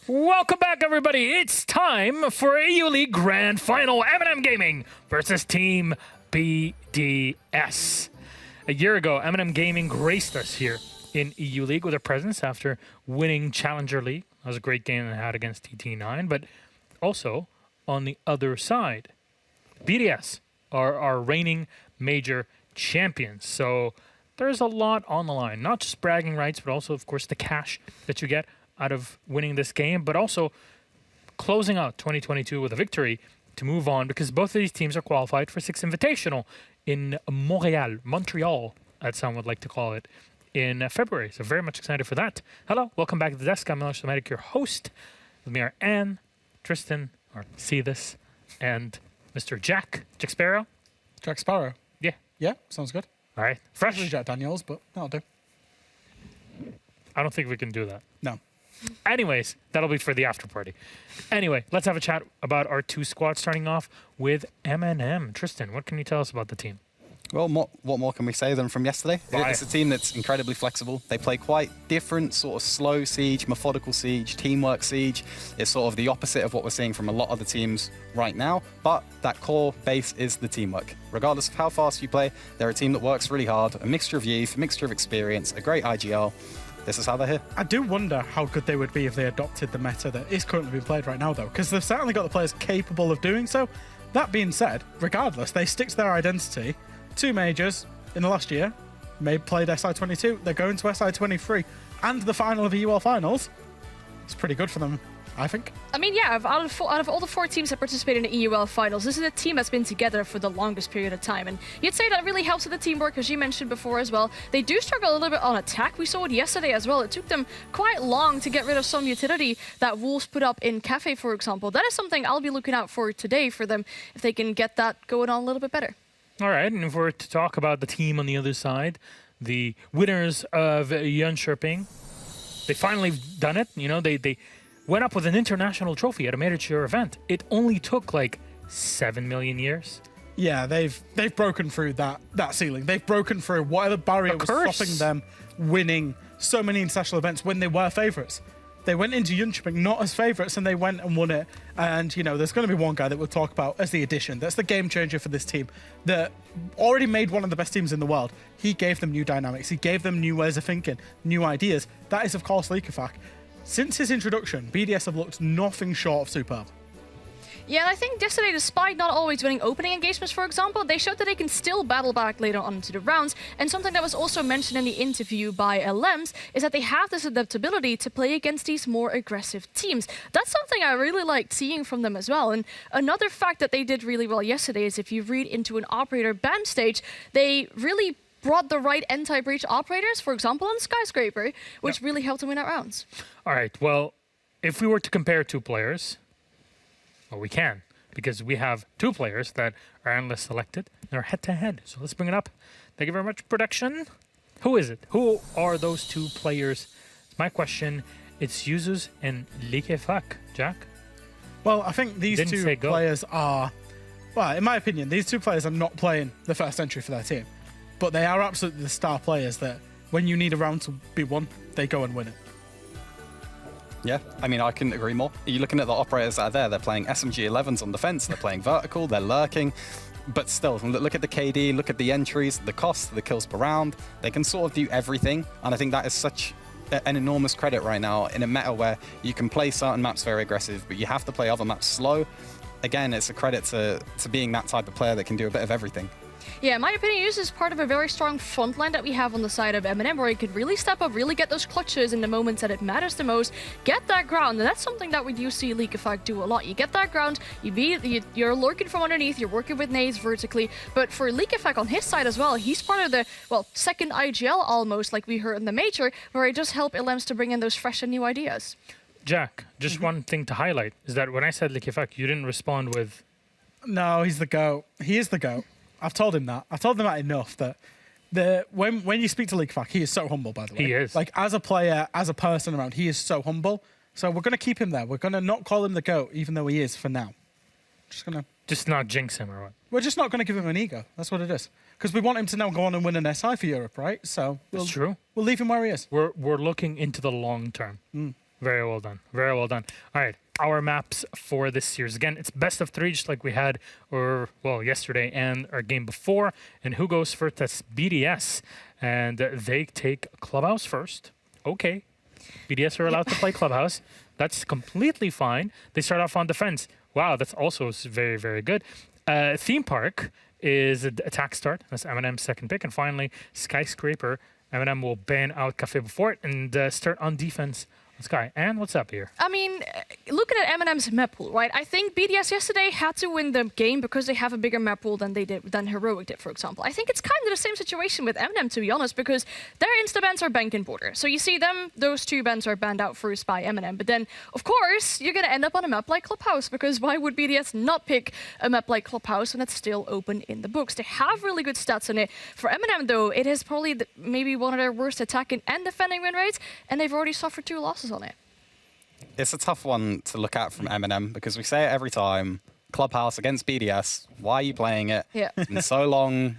Welcome back, everybody. It's time for EU League Grand Final. MnM Gaming versus Team BDS. A year ago, MnM Gaming graced us here in EU League with a presence after winning Challenger League. That was a great game they had against TT9. But also, on the other side, BDS are our reigning major champions. So there's a lot on the line. Not just bragging rights, but also, of course, the cash that you get out of winning this game, but also closing out 2022 with a victory to move on, because both of these teams are qualified for Six Invitational in Montreal, as some would like to call it, in February. So very much excited for that. Hello, welcome back to the desk. I'm Miloš Somatic, your host. With me are Anne, Tristan, or See This, and Mr. Jack Sparrow. Jack Sparrow? Yeah. Yeah, sounds good. All right. Fresh. Probably Jack Daniels, but that'll do. I don't think we can do that. No. Anyways, that'll be for the after party. Anyway, let's have a chat about our two squads, starting off with MnM. Tristan, what can you tell us about the team? Well, what more can we say than from yesterday? Right. It's a team that's incredibly flexible. They play quite different sort of slow siege, methodical siege, teamwork siege. It's sort of the opposite of what we're seeing from a lot of the teams right now, but that core base is the teamwork. Regardless of how fast you play, they're a team that works really hard, a mixture of youth, a mixture of experience, a great IGL. This is how they're here. I do wonder how good they would be if they adopted the meta that is currently being played right now, though, because they've certainly got the players capable of doing so. That being said, regardless, they stick to their identity. 2 majors in the last year. Played SI22. They're going to SI23 and the final of the UL finals. It's pretty good for them, I think. I mean, yeah, out of all the 4 teams that participated in the EUL finals, this is a team that's been together for the longest period of time. And you'd say that really helps with the teamwork, as you mentioned before as well. They do struggle a little bit on attack. We saw it yesterday as well. It took them quite long to get rid of some utility that Wolves put up in Cafe, for example. That is something I'll be looking out for today for them, if they can get that going on a little bit better. All right, and if we're to talk about the team on the other side, the winners of Jönköping, they finally done it. You know, they went up with an international trophy at a major event. It only took like 7 million years. Yeah, they've broken through that ceiling. They've broken through whatever barrier was stopping them winning so many international events when they were favourites. They went into Jönköping not as favourites, and they went and won it. And, you know, there's going to be one guy that we'll talk about as the addition. That's the game changer for this team that already made one of the best teams in the world. He gave them new dynamics. He gave them new ways of thinking, new ideas. That is, of course, Likafak. Since his introduction, BDS have looked nothing short of superb. Yeah, and I think yesterday, despite not always winning opening engagements, for example, they showed that they can still battle back later on into the rounds. And something that was also mentioned in the interview by LMs is that they have this adaptability to play against these more aggressive teams. That's something I really liked seeing from them as well. And another fact that they did really well yesterday is if you read into an operator ban stage, they really brought the right anti-breach operators, for example, on Skyscraper, which really helped them win out rounds. All right, well, if we were to compare 2 players, well, we can, because we have 2 players that are analyst selected and are head-to-head. So let's bring it up. Thank you very much, production. Who is it? Who are those 2 players? It's my question. It's Yuzus and Likafak. Jack? Well, I think these 2 players are, well, in my opinion, these 2 players are not playing the first entry for their team. But they are absolutely the star players that when you need a round to be won, they go and win it. Yeah, I mean, I couldn't agree more. You're looking at the operators that are there. They're playing SMG-11s on defense. They're playing vertical. They're lurking. But still, look at the KD, look at the entries, the cost, the kills per round. They can sort of do everything. And I think that is such an enormous credit right now in a meta where you can play certain maps very aggressive, but you have to play other maps slow. Again, it's a credit to being that type of player that can do a bit of everything. Yeah, in my opinion, Yuzus is part of a very strong front line that we have on the side of MnM, where he could really step up, really get those clutches in the moments that it matters the most, get that ground, and that's something that we do see Likafak do a lot. You get that ground, you're lurking from underneath, you're working with nades vertically, but for Likafak on his side as well, he's part of the, well, second IGL almost, like we heard in the major, where he just helped LMs to bring in those fresh and new ideas. Jack, just one thing to highlight is that when I said Likafak, you didn't respond with... No, he's the GOAT. He is the GOAT. I've told him that. I've told him that enough that when you speak to Likafak, he is so humble, by the way. He is. Like, as a player, as a person around, he is so humble. So we're going to keep him there. We're going to not call him the GOAT, even though he is for now. Just not jinx him or what? We're just not going to give him an ego. That's what it is. Because we want him to now go on and win an SI for Europe, right? So That's true. We'll leave him where he is. We're looking into the long term. Very well done. Very well done. All right. Our maps for this series. Again, it's best of 3, just like we had, yesterday and our game before. And who goes first? That's BDS. And they take Clubhouse first. Okay. BDS are allowed to play Clubhouse. That's completely fine. They start off on defense. Wow, that's also very, very good. Theme Park is attack start. That's MnM's second pick. And finally, Skyscraper. MnM will ban out Cafe before it and start on defense. Sky, and what's up here? I mean, looking at MnM's map pool, right? I think BDS yesterday had to win the game because they have a bigger map pool than Heroic did, for example. I think it's kind of the same situation with MnM, to be honest, because their insta-bans are bank and border. So you see them, those 2 bans are banned out first by MnM. But then, of course, you're going to end up on a map like Clubhouse, because why would BDS not pick a map like Clubhouse when it's still open in the books? They have really good stats on it. For MnM, though, it is probably maybe one of their worst attacking and defending win rates, and they've already suffered 2 losses on it. It's a tough one to look at from MnM because we say it every time. Clubhouse against BDS. Why are you playing it? Yeah. It's been so long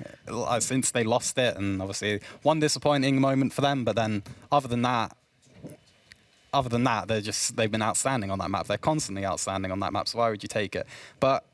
since they lost it, and obviously one disappointing moment for them. But then, other than that, they've been outstanding on that map. They're constantly outstanding on that map. So why would you take it? But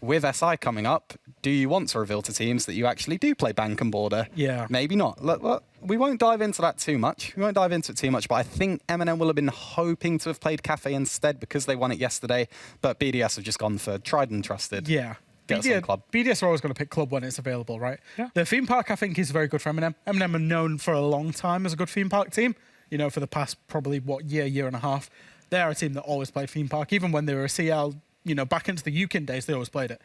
with SI coming up, do you want to reveal to teams that you actually do play bank and border? Yeah. Maybe not. Look, we won't dive into that too much. We won't dive into it too much, but I think MnM will have been hoping to have played Cafe instead because they won it yesterday, but BDS have just gone for tried and trusted. Yeah. BDS are always going to pick Club when it's available, right? Yeah. The theme park, I think, is very good for MnM. MnM are known for a long time as a good theme park team. You know, for the past probably, year and a half. They are a team that always played theme park. Even when they were a CL, back into the UKIN days, they always played it.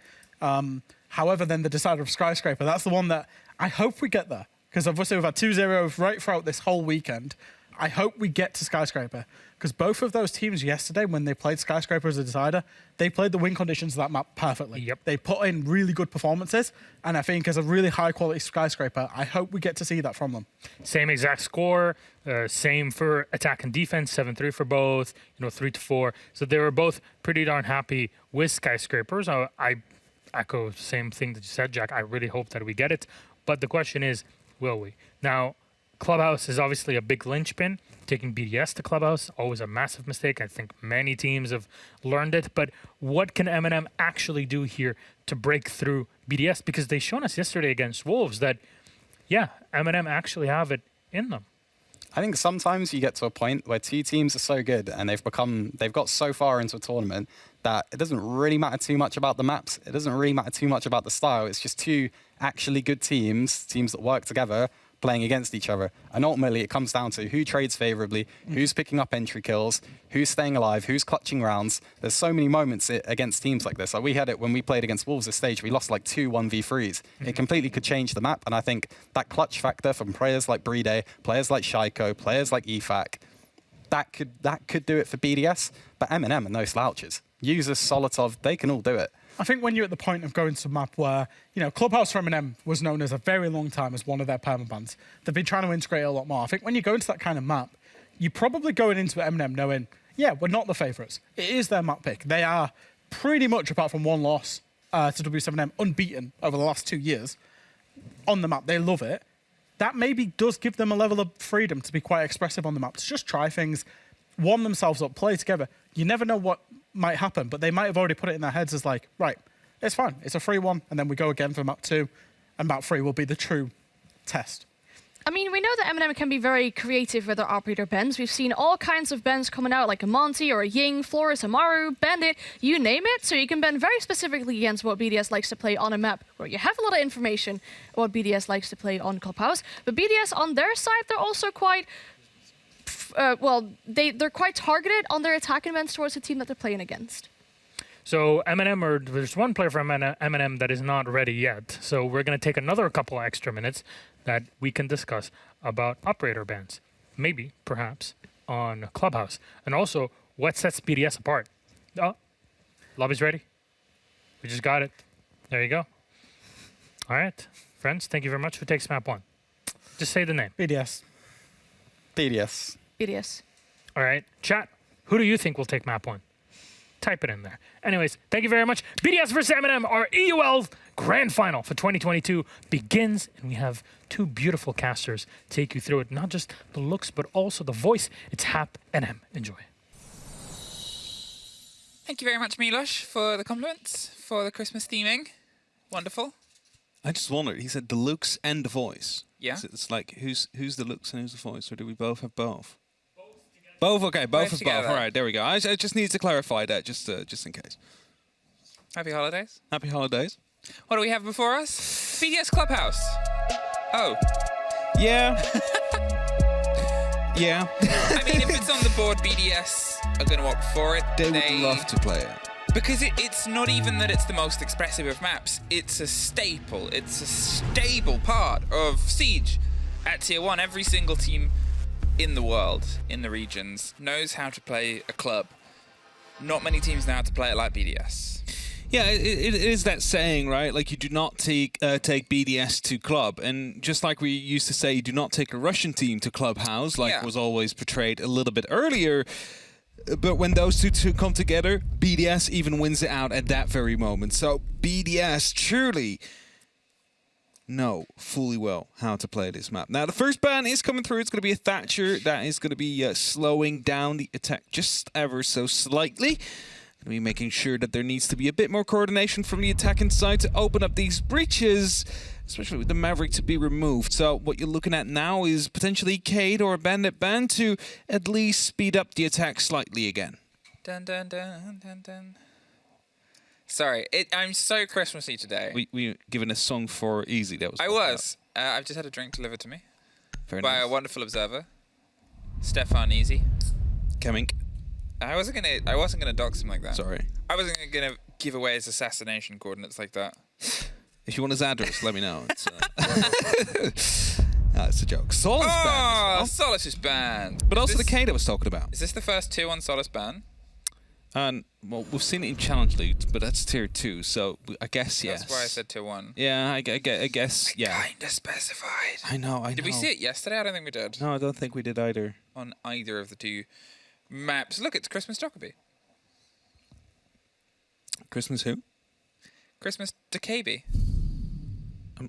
However, then the decider of Skyscraper, that's the one that I hope we get there. Because obviously we've had 2-0 right throughout this whole weekend. I hope we get to Skyscraper. Because both of those teams yesterday, when they played Skyscraper as a decider, they played the win conditions of that map perfectly. Yep. They put in really good performances. And I think as a really high-quality Skyscraper, I hope we get to see that from them. Same exact score. Same for attack and defense, 7-3 for both, 3-4. So they were both pretty darn happy with Skyscrapers. I echo the same thing that you said, Jack. I really hope that we get it. But the question is, will we? Now, Clubhouse is obviously a big linchpin. Taking BDS to Clubhouse, always a massive mistake. I think many teams have learned it. But what can MnM actually do here to break through BDS? Because they shown us yesterday against Wolves that, MnM actually have it in them. I think sometimes you get to a point where 2 teams are so good and they've got so far into a tournament that it doesn't really matter too much about the maps. It doesn't really matter too much about the style. It's just 2 actually good teams that work together, playing against each other. And ultimately, it comes down to who trades favorably, who's picking up entry kills, who's staying alive, who's clutching rounds. There's so many moments against teams like this. Like we had it when we played against Wolves this stage. We lost like 2 1v3s. It completely could change the map. And I think that clutch factor from players like Brede, players like Shaiko, players like EFAC, that could do it for BDS. But MnM are no slouches. Users, Solotov, they can all do it. I think when you're at the point of going to a map where, Clubhouse for MnM was known as a very long time as one of their permabans. They've been trying to integrate a lot more. I think when you go into that kind of map, you're probably going into MnM knowing, we're not the favourites. It is their map pick. They are pretty much, apart from one loss to W7M, unbeaten over the last 2 years on the map. They love it. That maybe does give them a level of freedom to be quite expressive on the map, to just try things, warm themselves up, play together. You never know what might happen, but they might have already put it in their heads as like, right, it's fine. It's a free one, and then we go again for map 2, and map 3 will be the true test. I mean, we know that MnM can be very creative with their operator bans. We've seen all kinds of bans coming out, like a Monty or a Ying, Flores, Amaru, Bandit, you name it. So you can ban very specifically against what BDS likes to play on a map where you have a lot of information what BDS likes to play on Clubhouse. But BDS on their side, they're also quite they're quite targeted on their attack events towards the team that they're playing against. So there's one player from MnM that is not ready yet. So we're going to take another couple extra minutes that we can discuss about operator bans. Maybe, perhaps, on Clubhouse. And also, what sets BDS apart? Oh, lobby's ready. We just got it. There you go. All right. Friends, thank you very much. Who takes map 1? Just say the name. BDS. BDS. BDS. All right. Chat, who do you think will take map 1? type it in there. Anyways, thank you very much. BDS versus MnM, our EUL Grand Final for 2022 begins, and we have two beautiful casters take you through it. Not just the looks, but also the voice. It's Hap and M. Enjoy. Thank you very much, Milosh, for the compliments, for the Christmas theming. Wonderful. I just wondered, he said the looks and the voice. Yeah. So it's like, who's the looks and who's the voice, or do we both have both? Both, okay, both of both. All right, there we go. I just needed to clarify that, just in case. Happy holidays. Happy holidays. What do we have before us? BDS Clubhouse. Oh. Yeah. Yeah. I mean, if it's on the board, BDS are going to opt for it. They would love to play it. Because it's not even that it's the most expressive of maps. It's a staple. It's a stable part of Siege at Tier 1. Every single team in the world, in the regions, knows how to play a club. Not many teams know how to play it like BDS. Yeah, it is that saying, right? Like, you do not take BDS to club. And just like we used to say, you do not take a Russian team to clubhouse, like was always portrayed a little bit earlier. But when those two come together, BDS even wins it out at that very moment. So BDS truly know fully well how to play this map. Now, the first ban is coming through. It's going to be a Thatcher. That is going to be slowing down the attack just ever so slightly. Going to be making sure that there needs to be a bit more coordination from the attacking side to open up these breaches, especially with the Maverick to be removed. So what you're looking at now is potentially Cade or a Bandit ban to at least speed up the attack slightly again. Dun dun dun dun dun. Sorry, I'm so Christmassy today. We given a song for Easy. That was. I was. I've just had a drink delivered to me very by nice. a wonderful observer, Stefan Easy. Coming. I wasn't gonna dox him like that. Sorry. I wasn't gonna give away his assassination coordinates like that. If you want his address, let me know. It's, it's a joke. Solace ban. Oh, Solace is banned. But also the Cade I was talking about. Is this the first 2 on Solace ban? Well, we've seen it in Challenge League, but that's Tier 2, so I guess yes. That's why I said Tier 1. Yeah, I guess, yeah. Kinda specified. I know. Did we see it yesterday? I don't think we did. No, I don't think we did either. On either of the 2 maps. Look, it's Christmas Dockerby. Christmas who? Christmas Dockerby.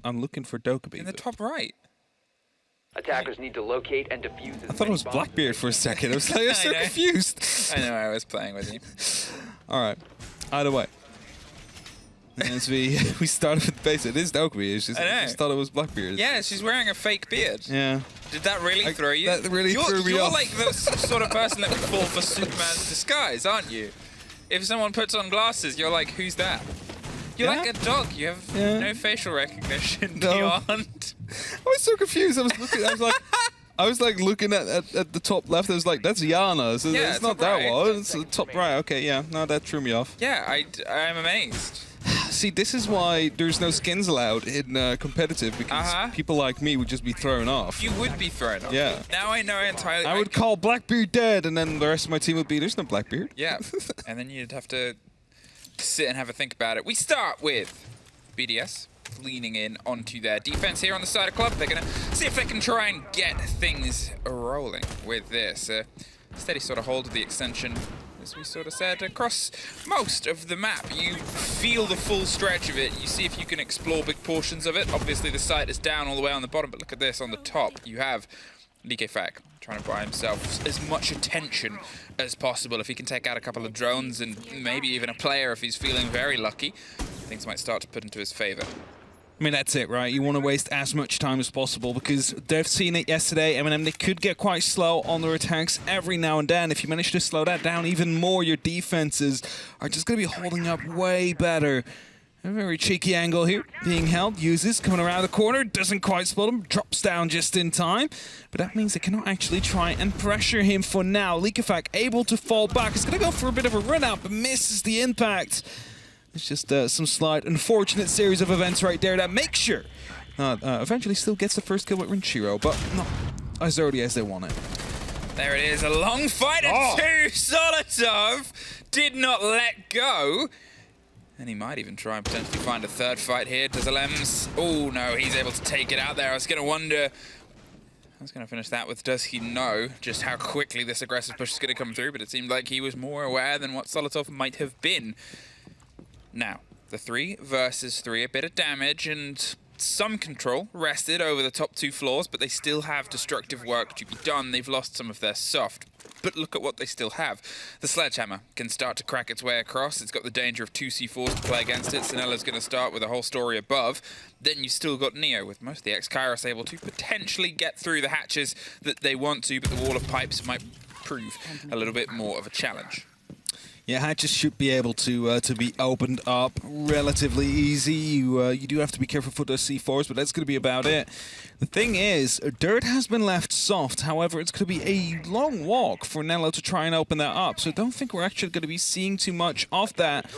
I'm looking for Dokkaebi. In the top right. Attackers need to locate and defuse. I thought it was Blackbeard for a second. I was like, I was so confused. I know, I was playing with you. All right. Either way. As we started with the base, it is Dokkaebi. It's just, I just thought it was Blackbeard. Yeah, she's wearing a fake beard. Yeah. Did that really throw you? That really threw me You're off. like the sort of person that would fall for Superman's disguise, aren't you? If someone puts on glasses, you're like, who's that? You're like a dog. You have no facial recognition beyond. I was so confused. I was looking at the top left. I was like, that's Yana. So Yeah, it's not that one. It's the top right. Okay, yeah. No, that threw me off. Yeah, I'm amazed. See, this is why there's no skins allowed in competitive, because people like me would just be thrown off. You would be thrown off. Yeah. Now I know entirely. I would call Blackbeard dead, and then the rest of my team would be, there's no Blackbeard. Yeah, and then you'd have to sit and have a think about it. We start with BDS leaning in onto their defense here on the side of club. They're going to see if they can try and get things rolling with this. Steady sort of hold of the extension, as we sort of said, across most of the map. You feel the full stretch of it. You see if you can explore big portions of it. Obviously, the site is down all the way on the bottom, but look at this on the top. You have Likefak trying to buy himself as much attention as possible. If he can take out a couple of drones and maybe even a player if he's feeling very lucky, things might start to put into his favor. I mean, that's it, right? You want to waste as much time as possible, because they've seen it yesterday. MnM, they could get quite slow on their attacks every now and then. If you manage to slow that down even more, your defenses are just going to be holding up way better. A very cheeky angle here, being held, uses, coming around the corner, doesn't quite spot him, drops down just in time. But that means they cannot actually try and pressure him for now. Likefak able to fall back. He's going to go for a bit of a run out, but misses the impact. It's just some slight unfortunate series of events right there that make sure eventually still gets the first kill with Rinchiro, but not as early as they want it. There it is, a long fight and 2. Solotov did not let go. And he might even try and potentially find a third fight here. Does Alems? Oh no, he's able to take it out there. I was going to wonder I was going to finish that with, does he know just how quickly this aggressive push is going to come through? But it seemed like he was more aware than what Solotov might have been. Now, the 3 versus 3, a bit of damage and some control rested over the top 2 floors, but they still have destructive work to be done. They've lost some of their soft. But look at what they still have. The sledgehammer can start to crack its way across. It's got the danger of 2 C4s to play against it. Sinella's going to start with a whole story above. Then you've still got Neo, with most of the ex-Kairos able to potentially get through the hatches that they want to, but the wall of pipes might prove a little bit more of a challenge. Yeah, hatches should be able to be opened up relatively easy. You do have to be careful for those C4s, but that's going to be about it. The thing is, dirt has been left soft. However, it's going to be a long walk for Nello to try and open that up. So I don't think we're actually going to be seeing too much of that.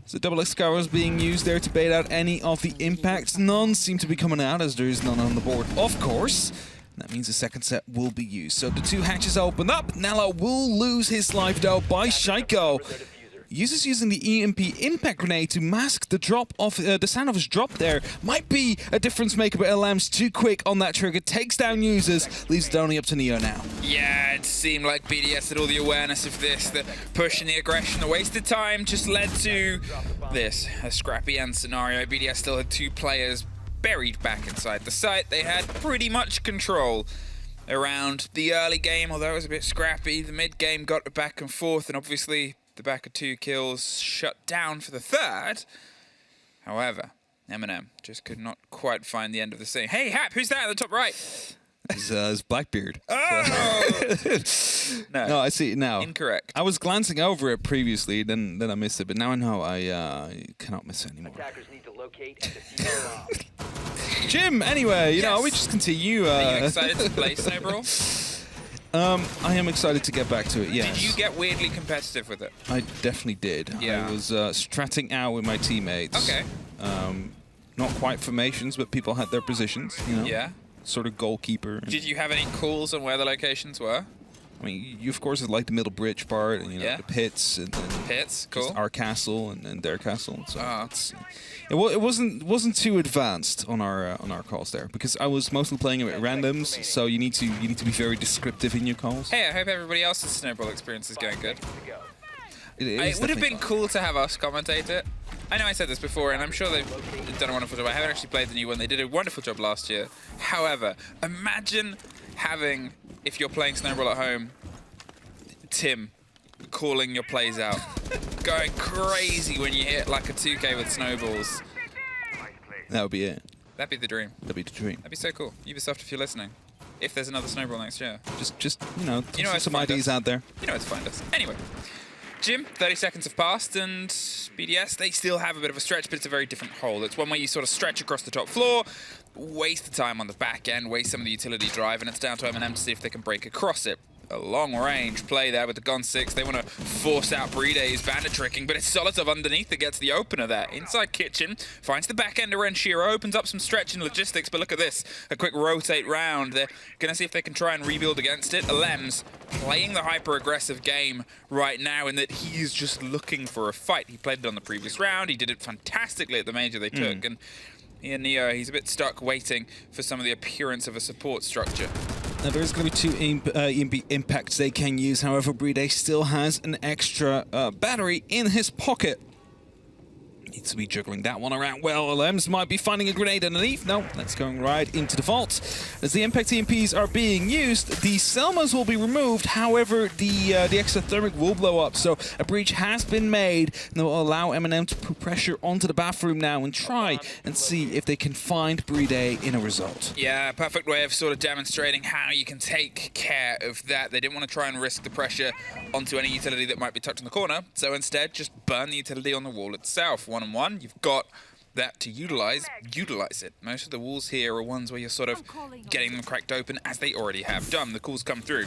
So double X-Scarrows being used there to bait out any of the impacts. None seem to be coming out, as there is none on the board, of course. That means the second set will be used. So the 2 hatches open up. Nello will lose his life though by Shaiko. Users using the EMP impact grenade to mask the drop of the sound of his drop there might be a difference maker, but LM's too quick on that trigger, takes down users, leaves it only up to Neo now. Yeah, it seemed like BDS had all the awareness of this, the push and the aggression, the wasted time just led to this, a scrappy end scenario. BDS still had 2 players buried back inside the site. They had pretty much control around the early game, although it was a bit scrappy. The mid game got back and forth, and obviously the back of 2 kills shut down for the third. However, Eminem just could not quite find the end of the scene. Hey, Hap, who's that at the top right? It's Blackbeard. Oh! No, I see it now. Incorrect. I was glancing over it previously, then I missed it, but now I know I cannot miss it anymore. Attackers need to locate and defuse the bomb. Jim, anyway, you know, Yes. we just continue. Are you excited to play Snowball? I am excited to get back to it, yes. Did you get weirdly competitive with it? I definitely did. Yeah. I was stratting out with my teammates. Okay. Not quite formations, but people had their positions, you know? Yeah. Sort of goalkeeper. Did you have any calls on where the locations were? I mean, you of course like the middle bridge part, and you know, Yeah. the pits, and Pits, just cool. our castle and their castle. So Ah. it wasn't too advanced on our calls there, because I was mostly playing it with randoms. So you need to be very descriptive in your calls. Hey, I hope everybody else's Snowball experience is going good. It would have definitely been cool to have us commentate it. I know I said this before, and I'm sure they've done a wonderful job. I haven't actually played the new one. They did a wonderful job last year. However, imagine having, if you're playing Snowball at home, Tim calling your plays out, going crazy when you hit like a 2K with snowballs. That would be it. That'd be the dream. That'd be the dream. That'd be so cool. Ubisoft, if you're listening, if there's another Snowball next year, Just you know, You know where to some find ideas us. out there. you know where to find us. Anyway, Jim, 30 seconds have passed, and BDS, they still have a bit of a stretch, but it's a very different hole. It's one where you sort of stretch across the top floor, waste the time on the back end, waste some of the utility drive, and it's down to MnM to see if they can break across it. A long-range play there with the Gon 6. They want to force out Bride's bandit tricking, but it's Solotov underneath that gets the opener there. Inside kitchen, finds the back ender, and Shiro opens up some stretch in logistics, but look at this. A quick rotate round. They're going to see if they can try and rebuild against it. Alem's playing the hyper-aggressive game right now in that he's just looking for a fight. He played it on the previous round. He did it fantastically at the major they took, and here Neo, he's a bit stuck waiting for some of the appearance of a support structure. Now, there is going to be 2 EMP impacts they can use. However, Bride still has an extra battery in his pocket. Needs to be juggling that one around well. LMs might be finding a grenade underneath. No, that's going right into the vault. As the impact EMPs are being used, the Selmas will be removed. However, the extra thermic will blow up. So a breach has been made, and that will allow MnM to put pressure onto the bathroom now and try and see if they can find Bride in a result. Yeah, perfect way of sort of demonstrating how you can take care of that. They didn't want to try and risk the pressure onto any utility that might be tucked in the corner, so instead just burn the utility on the wall itself. 1-on-1, you've got that to utilize it. Most of the walls here are ones where you're sort of getting them cracked open as they already have done. The calls come through.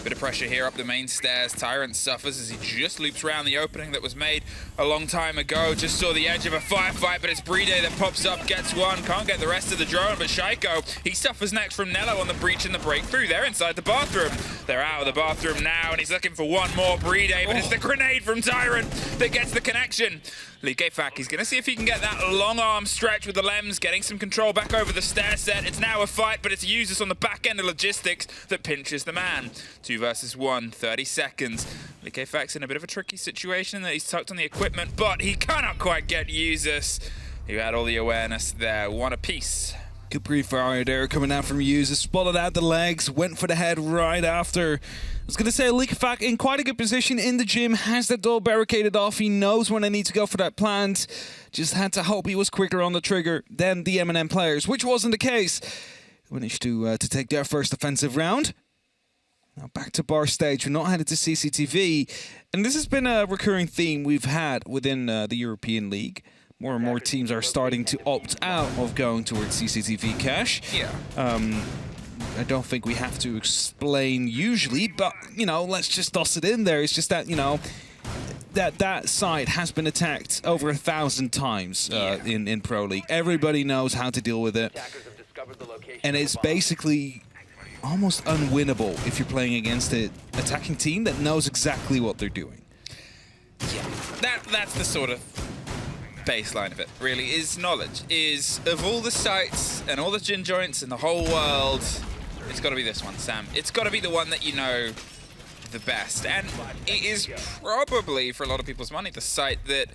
Bit of pressure here up the main stairs. Tyrant suffers as he just loops around the opening that was made a long time ago. Just saw the edge of a firefight, but it's Bride that pops up, gets one, can't get the rest of the drone, but Shaiko, he suffers next from Nello on the breach and the breakthrough. They're inside the bathroom. They're out of the bathroom now, and he's looking for one more Bride, but it's the grenade from Tyrant that gets the connection. Lee Gafak, he's going to see if he can get that long long arm stretch with the Lems, getting some control back over the stair set. It's now a fight, but it's users on the back end of logistics that pinches the man. 2 versus 1, 30 seconds. Liquefact's in a bit of a tricky situation that he's tucked on the equipment, but he cannot quite get users. Who had all the awareness there. One apiece. Good pre-fire there coming out from users, spotted out the legs, went for the head right after. I was going to say Liquefact in quite a good position in the gym, has that door barricaded off, he knows when they need to go for that plant. Just had to hope he was quicker on the trigger than the MnM players, which wasn't the case. Managed to take their first offensive round. Now back to bar stage, we're not headed to CCTV. And this has been a recurring theme we've had within the European League. More and more teams are starting to opt out of going towards CCTV cache. Yeah. I don't think we have to explain usually, but, you know, let's just toss it in there. It's just that, you know, that site has been attacked over 1,000 times in Pro League. Everybody knows how to deal with it. And it's basically almost unwinnable if you're playing against an attacking team that knows exactly what they're doing. Yeah, that's the sort of baseline of it, really, is knowledge. Is of all the sites and all the gin joints in the whole world, it's got to be this one, Sam. It's got to be the one that you know the best. And it is probably, for a lot of people's money, the site that,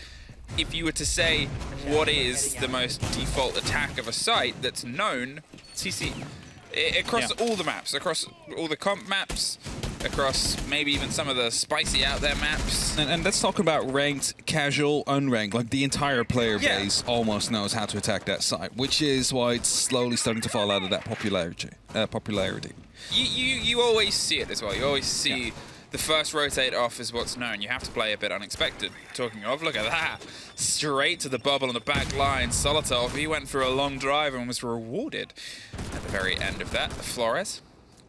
if you were to say what is the most default attack of a site that's known, CC. Across all the maps, across all the comp maps, across maybe even some of the spicy out there maps. And let's talk about ranked, casual, unranked. Like the entire player base almost knows how to attack that site, which is why it's slowly starting to fall out of that popularity. You always see it as well. You always see the first rotate off is what's known. You have to play a bit unexpected. Talking of, look at that. Straight to the bubble on the back line. Solotov, he went for a long drive and was rewarded at the very end of that. Flores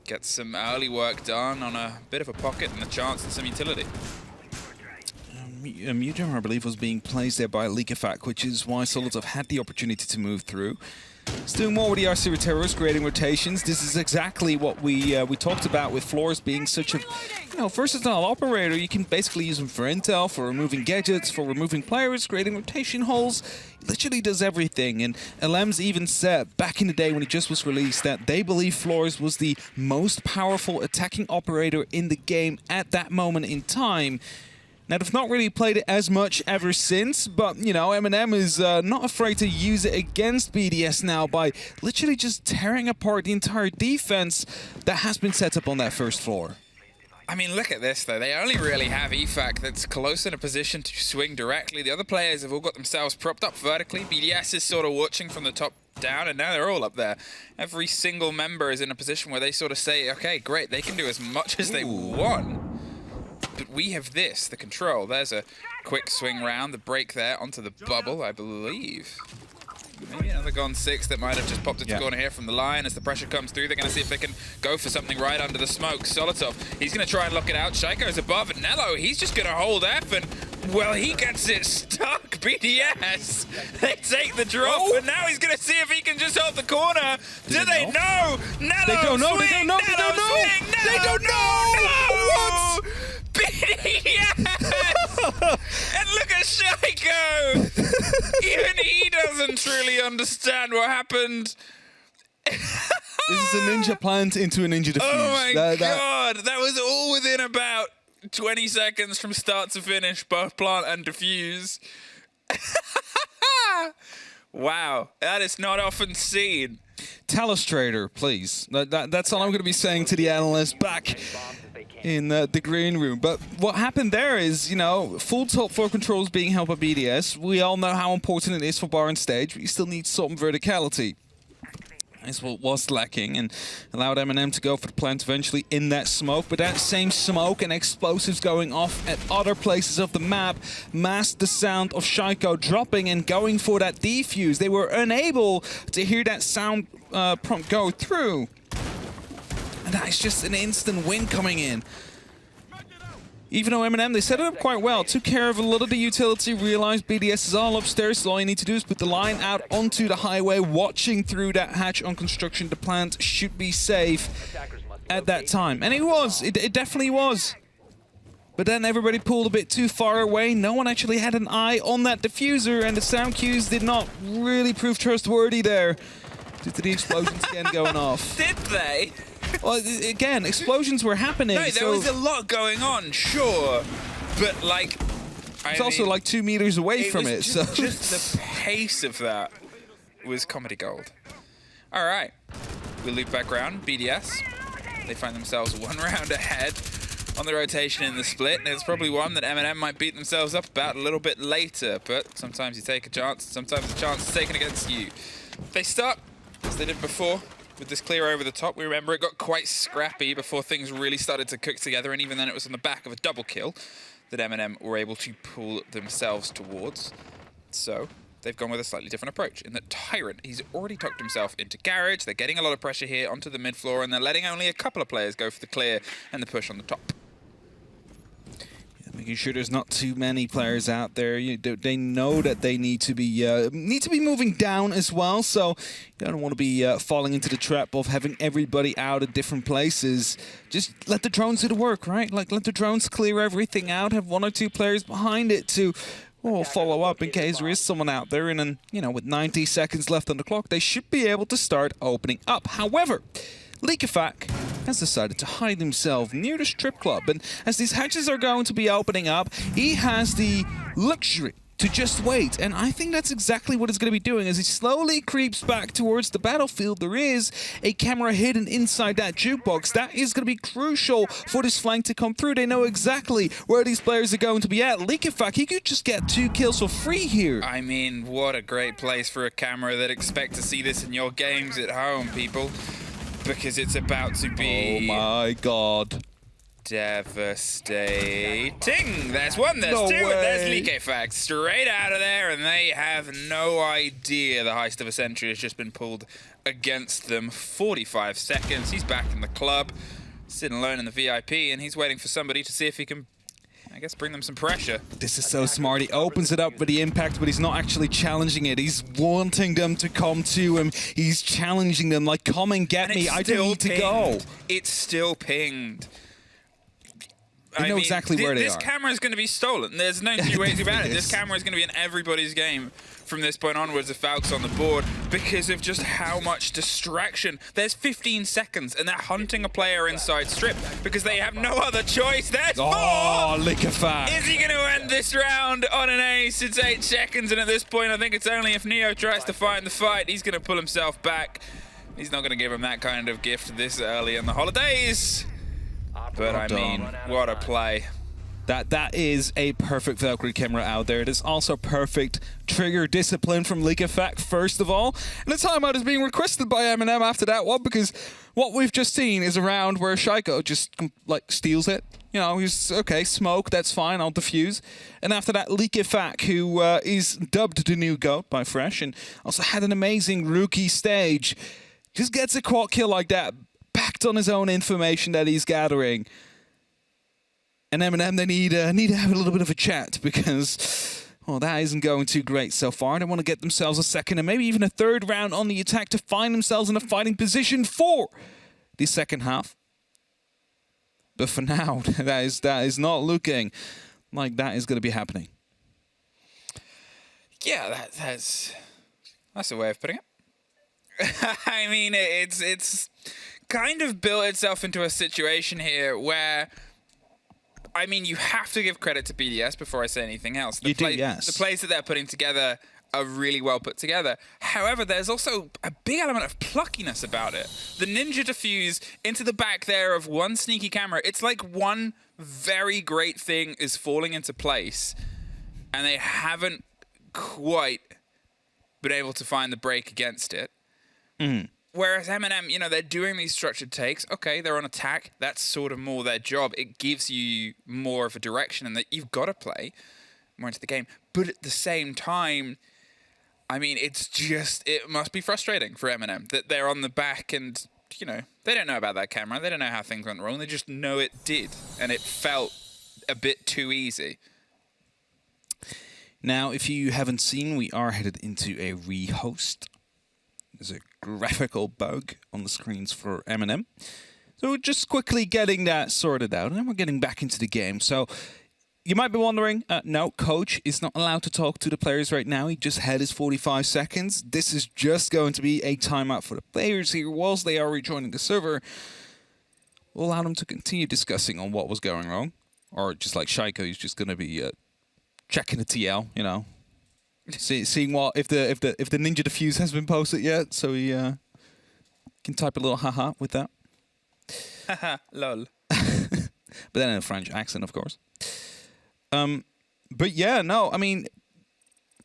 gets some early work done on a bit of a pocket and a chance and some utility. Mujam, I believe, was being placed there by Liquefact, which is why Solotov had the opportunity to move through. He's doing more with the RC Terrors, creating rotations. This is exactly what we talked about with Flores being such a versatile operator. You can basically use him for intel, for removing gadgets, for removing players, creating rotation holes. He literally does everything. And LM's even said back in the day when he just was released that they believe Flores was the most powerful attacking operator in the game at that moment in time. Now, they've not really played it as much ever since, but, you know, MnM is not afraid to use it against BDS now by literally just tearing apart the entire defense that has been set up on that first floor. I mean, look at this, though. They only really have EFAC that's close in a position to swing directly. The other players have all got themselves propped up vertically. BDS is sort of watching from the top down, and now they're all up there. Every single member is in a position where they sort of say, okay, great, they can do as much as they want. But we have this, the control. There's a quick swing round, the break there onto the bubble, I believe. Maybe another Gone 6 that might have just popped into corner here from the line. As the pressure comes through, they're going to see if they can go for something right under the smoke. Solotov, he's going to try and lock it out. Shaiko's above, and Nello, he's just going to hold F, and, well, he gets it stuck. BDS, they take the drop, and now he's going to see if he can just hold the corner. Do they know? Nello, They don't know, swing, they don't know, they don't know! swing, Nello, They don't know! What? BDS! And look at Shaiko! Even he doesn't truly understand what happened. This is a ninja plant into a ninja defuse. Oh my god! That was all within about 20 seconds from start to finish, both plant and defuse. Wow, that is not often seen. Tell us, Trader, please. That's all I'm going to be saying to the analysts back in the green room. But what happened there is, you know, full top floor controls being held by BDS. We all know how important it is for bar and stage, but you still need some verticality. That's what was lacking, and allowed MnM to go for the plant eventually in that smoke. But that same smoke and explosives going off at other places of the map masked the sound of Shaiko dropping and going for that defuse. They were unable to hear that sound prompt go through. And that is just an instant win coming in. Even though MnM, they set it up quite well, took care of a lot of the utility, realized BDS is all upstairs, so all you need to do is put the line out onto the highway, watching through that hatch on construction. The plant should be safe at that time. And it was. It definitely was. But then everybody pulled a bit too far away. No one actually had an eye on that diffuser, and the sound cues did not really prove trustworthy there due to the explosions again going off. Did they? Well, again, explosions were happening. No, there was a lot going on, sure. But, like... It's also like 2 meters away from it, so... Just the pace of that was comedy gold. All right. We'll loop back around. BDS. They find themselves 1 round ahead on the rotation in the split, and it's probably one that MnM might beat themselves up about a little bit later, but sometimes you take a chance, sometimes the chance is taken against you. They start, as they did before, with this clear over the top. We remember it got quite scrappy before things really started to cook together, and even then it was on the back of a double kill that MnM were able to pull themselves towards. So they've gone with a slightly different approach in that Tyrant, he's already tucked himself into Garage. They're getting a lot of pressure here onto the mid floor, and they're letting only a couple of players go for the clear and the push on the top. Making sure there's not too many players out there. They know that they need to be moving down as well. So you don't want to be falling into the trap of having everybody out at different places. Just let the drones do the work, right? Like let the drones clear everything out. Have 1 or 2 players behind it to follow up in case there is someone out there. And then with 90 seconds left on the clock, they should be able to start opening up. However, Likafak has decided to hide himself near the strip club, and as these hatches are going to be opening up, he has the luxury to just wait, and I think that's exactly what he's going to be doing. As he slowly creeps back towards the battlefield, there is a camera hidden inside that jukebox. That is going to be crucial for this flank to come through. They know exactly where these players are going to be at. Likafak, he could just get 2 kills for free here. I mean, what a great place for a camera that expect to see this in your games at home, people. Because it's about to be... Oh my god. Devastating. There's 1, there's 2, and there's Likafak straight out of there, and they have no idea the heist of a century has just been pulled against them. 45 seconds. He's back in the club, sitting alone in the VIP, and he's waiting for somebody to see if he can, I guess, bring them some pressure. This is so smart. He opens it up for the impact, but he's not actually challenging it. He's wanting them to come to him. He's challenging them, like, come and get me. I don't need to go. It's still pinged. They know exactly where they are. This camera is going to be stolen. There's no two ways about it. This camera is going to be in everybody's game from this point onwards if Falc's on the board because of just how much distraction. There's 15 seconds, and they're hunting a player inside strip because they have no other choice. There's 4! Oh, Likafak. Is he going to end this round on an ace? It's 8 seconds, and at this point, I think it's only if Neo tries to find the fight, he's going to pull himself back. He's not going to give him that kind of gift this early in the holidays. But I mean, what a play. That is a perfect Valkyrie camera out there. It is also perfect trigger discipline from Likafak, first of all. And the timeout is being requested by MnM after that one, because what we've just seen is a round where Shaiko just, like, steals it. He's, okay, smoke, that's fine, I'll defuse. And after that, Likafak, who is dubbed the new GOAT by Fresh, and also had an amazing rookie stage, just gets a quad kill like that, backed on his own information that he's gathering. And MnM, they need to have a little bit of a chat because, well, that isn't going too great so far. They want to get themselves a second and maybe even a 3rd round on the attack to find themselves in a fighting position for the second half. But for now, that is not looking like that is going to be happening. Yeah, that's a way of putting it. I mean, it's kind of built itself into a situation here where, I mean, you have to give credit to BDS before I say anything else. You do, yes. The plays that they're putting together are really well put together. However, there's also a big element of pluckiness about it. The ninja diffuse into the back there of one sneaky camera. It's like one very great thing is falling into place, and they haven't quite been able to find the break against it. Mm. Whereas MnM, they're doing these structured takes. Okay, they're on attack. That's sort of more their job. It gives you more of a direction and that you've got to play more into the game. But at the same time, I mean, it must be frustrating for MnM that they're on the back and, they don't know about that camera. They don't know how things went wrong. They just know it did. And it felt a bit too easy. Now, if you haven't seen, we are headed into a rehost. There's a graphical bug on the screens for MnM. So we're just quickly getting that sorted out, and then we're getting back into the game. So you might be wondering, no, coach is not allowed to talk to the players right now. He just had his 45 seconds. This is just going to be a timeout for the players here whilst they are rejoining the server. We'll allow them to continue discussing on what was going wrong. Or just like Shaiko, he's just going to be checking the TL, you know. Seeing what if the ninja defuse has been posted yet, so he can type a little haha with that. Haha, lol. But then in a French accent, of course. But yeah, no, I mean,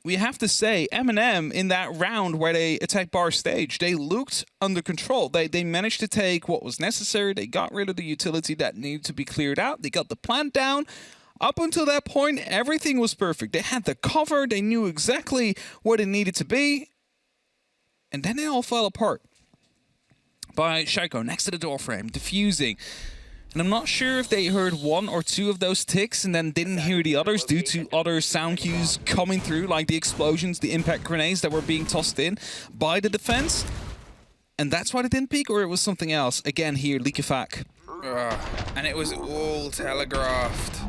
we have to say, MnM in that round where they attacked bar stage, they looked under control. They managed to take what was necessary. They got rid of the utility that needed to be cleared out. They got the plant down. Up until that point, everything was perfect. They had the cover. They knew exactly where they needed to be. And then it all fell apart. By Shaiko next to the doorframe, defusing. And I'm not sure if they heard one or two of those ticks and then didn't hear the others due to other sound cues coming through, like the explosions, the impact grenades that were being tossed in by the defense. And that's why they didn't peek, or it was something else. Again here, Liquefac. And it was all telegraphed.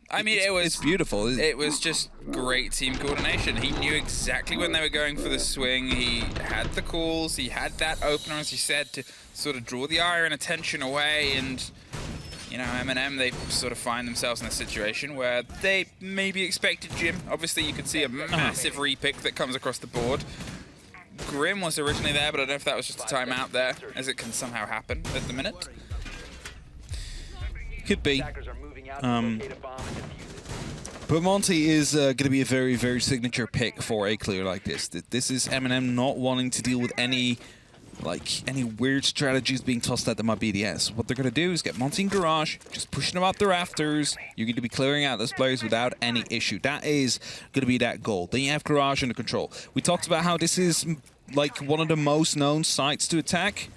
I mean, it's beautiful. It was just great team coordination. He knew exactly when they were going for the swing. He had the calls. He had that opener, as you said, to sort of draw the ire and attention away. And, you know, MnM, they sort of find themselves in a situation where they maybe expected Jim. Obviously, you could see a massive repick that comes across the board. Grim was originally there, but I don't know if that was just a timeout there, as it can somehow happen at the minute. Could be. Attackers are moving out to locate a bomb and defuse it. But Monty is going to be a very, very signature pick for a clear like this. This is MnM not wanting to deal with any weird strategies being tossed at them by BDS. What they're going to do is get Monty in garage, just pushing them up the rafters. You're going to be clearing out those players without any issue. That is going to be that goal. Then you have garage under control. We talked about how this is like one of the most known sites to attack.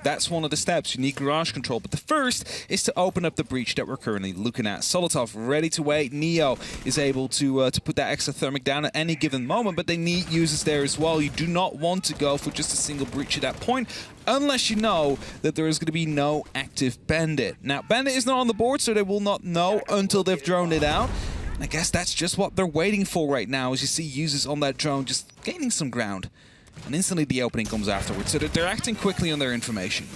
That's one of the steps. You need garage control. But the first is to open up the breach that we're currently looking at. Solotov ready to wait. Neo is able to put that exothermic down at any given moment, but they need users there as well. You do not want to go for just a single breach at that point, unless you know that there is going to be no active bandit. Now, bandit is not on the board, so they will not know until they've droned it out. I guess that's just what they're waiting for right now, as you see users on that drone just gaining some ground. And instantly the opening comes afterwards, so they're acting quickly on their information.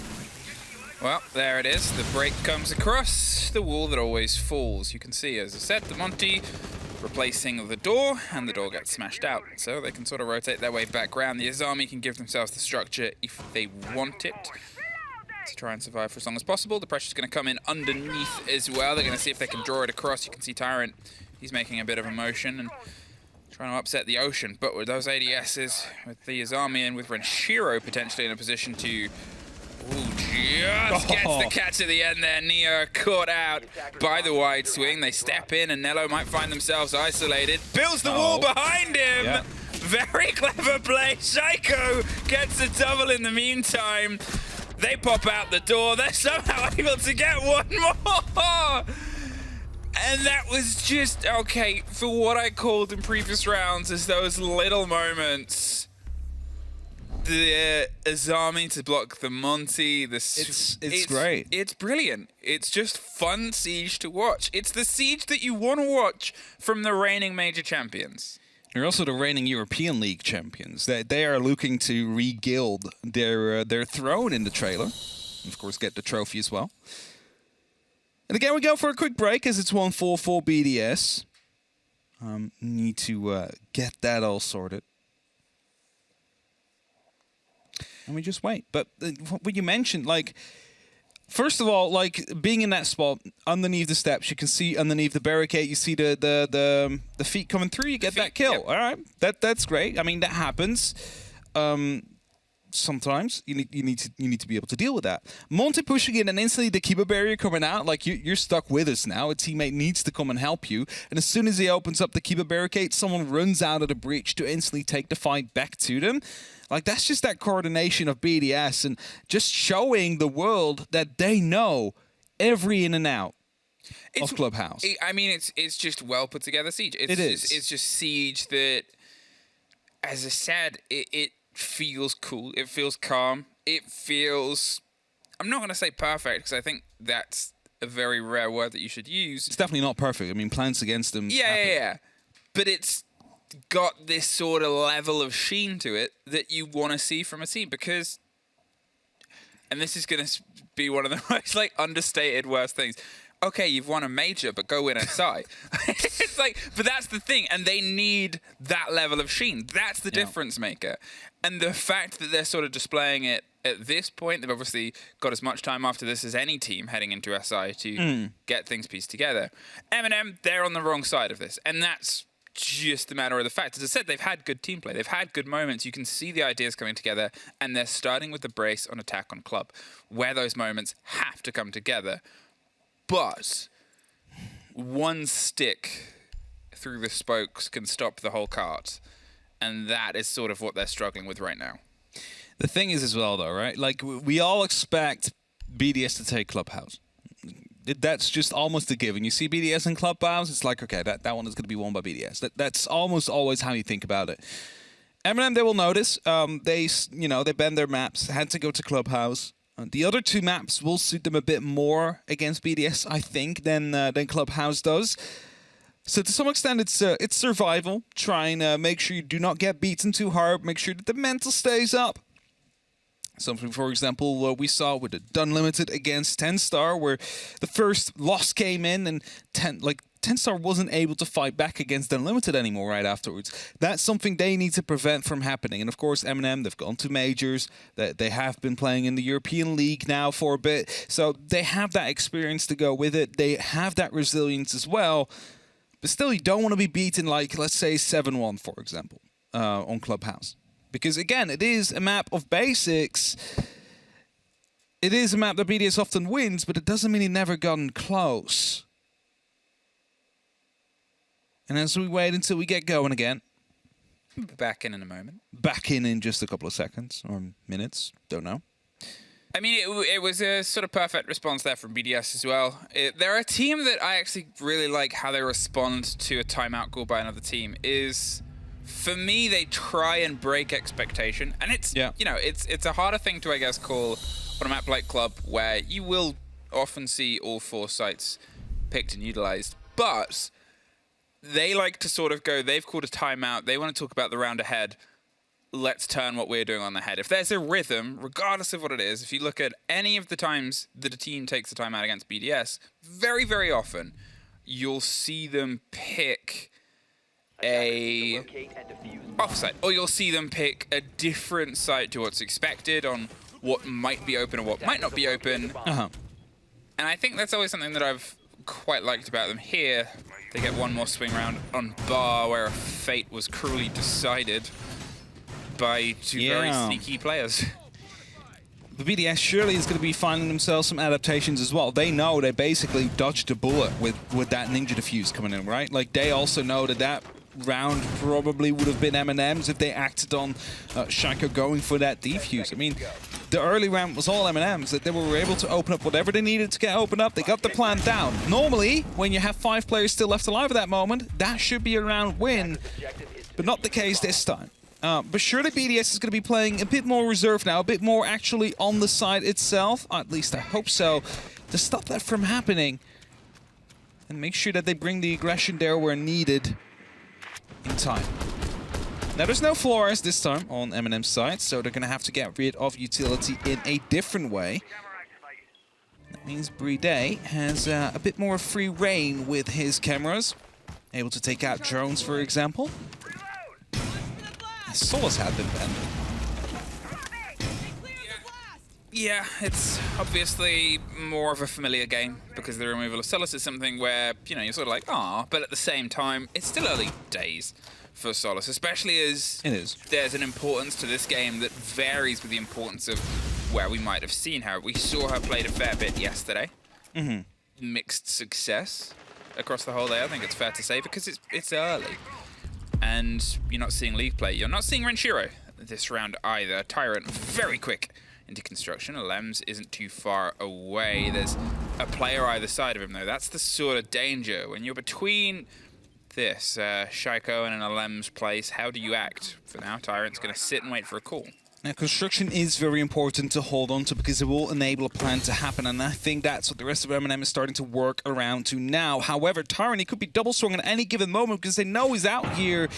Well, there it is. The break comes across the wall that always falls. You can see, as I said, the Monty replacing the door, and the door gets smashed out. So they can sort of rotate their way back around. The Azami can give themselves the structure if they want it, to try and survive for as long as possible. The pressure's going to come in underneath as well. They're going to see if they can draw it across. You can see Tyrant, he's making a bit of a motion and trying to upset the ocean. But with those ADSs, with the Azami and with Renshiro potentially in a position to... Just gets the catch at the end there. Neo caught out by the wide swing. They step in and Nello might find themselves isolated. Builds the wall behind him. Yeah. Very clever play. Shaiko gets a double in the meantime. They pop out the door. They're somehow able to get one more. And that was just, okay, for what I called in previous rounds as those little moments. The Azami to block the Monty. It's great. It's brilliant. It's just fun siege to watch. It's the siege that you want to watch from the reigning major champions. They're also the reigning European League champions. They are looking to re-gild their throne in the trailer. Of course, get the trophy as well. And again, we go for a quick break as it's 1-4 for BDS. Need to get that all sorted. And we just wait. But what you mentioned, like, first of all, like, being in that spot underneath the steps, you can see underneath the barricade, you see the feet coming through, you get that kill. Yep. All right, that's great. I mean, that happens. Sometimes you need to be able to deal with that. Monty pushing in and instantly the keeper barrier coming out, like you're stuck with us now. A teammate needs to come and help you. And as soon as he opens up the keeper barricade, someone runs out of the breach to instantly take the fight back to them. Like, that's just that coordination of BDS and just showing the world that they know every in and out of Clubhouse. I mean, it's just well put together siege. It's just siege that, as I said, it feels cool. It feels calm. It feels... I'm not going to say perfect, because I think that's a very rare word that you should use. It's definitely not perfect. I mean, Plants against them. Yeah. But it's got this sort of level of sheen to it that you want to see from a team, because... And this is going to be one of the most like understated worst things. Okay, you've won a major, but go win SI. It's like, but that's the thing, and they need that level of sheen. That's the difference maker. And the fact that they're sort of displaying it at this point, they've obviously got as much time after this as any team heading into SI to get things pieced together. MnM, they're on the wrong side of this, and that's just a matter of the fact. As I said, they've had good team play. They've had good moments. You can see the ideas coming together, and they're starting with the brace on attack on club, where those moments have to come together. But one stick through the spokes can stop the whole cart, and that is sort of what they're struggling with right now. The thing is as well, though, right? Like, we all expect BDS to take Clubhouse. That's just almost a given. You see BDS in Clubhouse, it's like, okay, that one is going to be won by BDS. That's almost always how you think about it. MnM, they will notice. They bend their maps, had to go to Clubhouse. The other two maps will suit them a bit more against BDS, I think, than Clubhouse does. So to some extent, it's survival. Trying to make sure you do not get beaten too hard. Make sure that the mental stays up. Something, for example, we saw with the Unlimited against 10-Star, where the first loss came in and 10-Star wasn't able to fight back against Unlimited anymore right afterwards. That's something they need to prevent from happening. And of course, MnM, they've gone to majors. They have been playing in the European League now for a bit. So they have that experience to go with it. They have that resilience as well. But still, you don't want to be beaten like, let's say, 7-1, for example, on Clubhouse. Because, again, it is a map of basics. It is a map that BDS often wins, but it doesn't mean it never gotten close. And as we wait until we get going again... Back in a moment. Back in just a couple of seconds or minutes. Don't know. I mean, it was a sort of perfect response there from BDS as well. They're a team that I actually really like how they respond to a timeout call by another team. For me, they try and break expectation. And it's a harder thing to, I guess, call on a map like Club, where you will often see all 4 sites picked and utilized. But they like to sort of go, they've called a timeout, they want to talk about the round ahead, let's turn what we're doing on the head. If there's a rhythm, regardless of what it is, if you look at any of the times that a team takes a timeout against BDS, very, very often, you'll see them pick a offsite, or you'll see them pick a different site to what's expected on what might be open or what might not be open. And I think that's always something that I've quite liked about them here. They get one more swing round on bar, where a fate was cruelly decided by 2 very sneaky players. The BDS surely is going to be finding themselves some adaptations as well. They know they basically dodged a bullet with that Ninja Defuse coming in, right? Like, they also know that round probably would have been MnM's if they acted on Shaco going for that defuse. I mean, the early round was all MnM's, that they were able to open up whatever they needed to get open up. They got the plan down. Normally, when you have 5 players still left alive at that moment, that should be a round win, but not the case this time. But surely BDS is going to be playing a bit more reserved now, a bit more actually on the side itself. At least I hope so, to stop that from happening and make sure that they bring the aggression there where needed in time. Now, there's no Flores this time on MnM's side, so they're going to have to get rid of utility in a different way. That means Brede has a bit more free reign with his cameras, able to take out drones, for example. Solus had been banned. Yeah, it's obviously more of a familiar game because the removal of Solus is something where, you're sort of like, ah, but at the same time, it's still early days for Solus, especially as there's an importance to this game that varies with the importance of where we might have seen her. We saw her played a fair bit yesterday. Mixed success across the whole day, I think it's fair to say, because it's early. And you're not seeing League play. You're not seeing Renshiro this round either. Tyrant, very quick into construction. Lems isn't too far away. There's a player either side of him, though. That's the sort of danger. When you're between this. Shaiko in an LM's place. How do you act? For now, Tyrant's going to sit and wait for a call. Now, construction is very important to hold on to because it will enable a plan to happen, and I think that's what the rest of MnM is starting to work around to now. However, Tyrant, he could be double swung at any given moment because they know he's out here.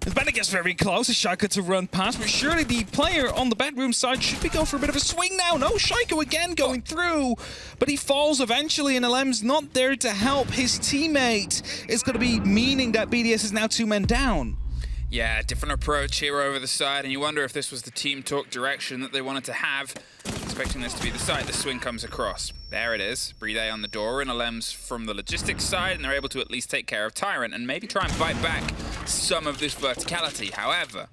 The bandit gets very close, it's Shaiko to run past, but surely the player on the bedroom side should be going for a bit of a swing now. No, Shaiko again going through, but he falls eventually, and LM's not there to help his teammate. It's going to be meaning that BDS is now 2 men down. Yeah, different approach here over the side, and you wonder if this was the team talk direction that they wanted to have. Expecting this to be the side, the swing comes across. There it is, Bride on the door, and LM's from the logistics side, and they're able to at least take care of Tyrant and maybe try and bite back some of this verticality. However,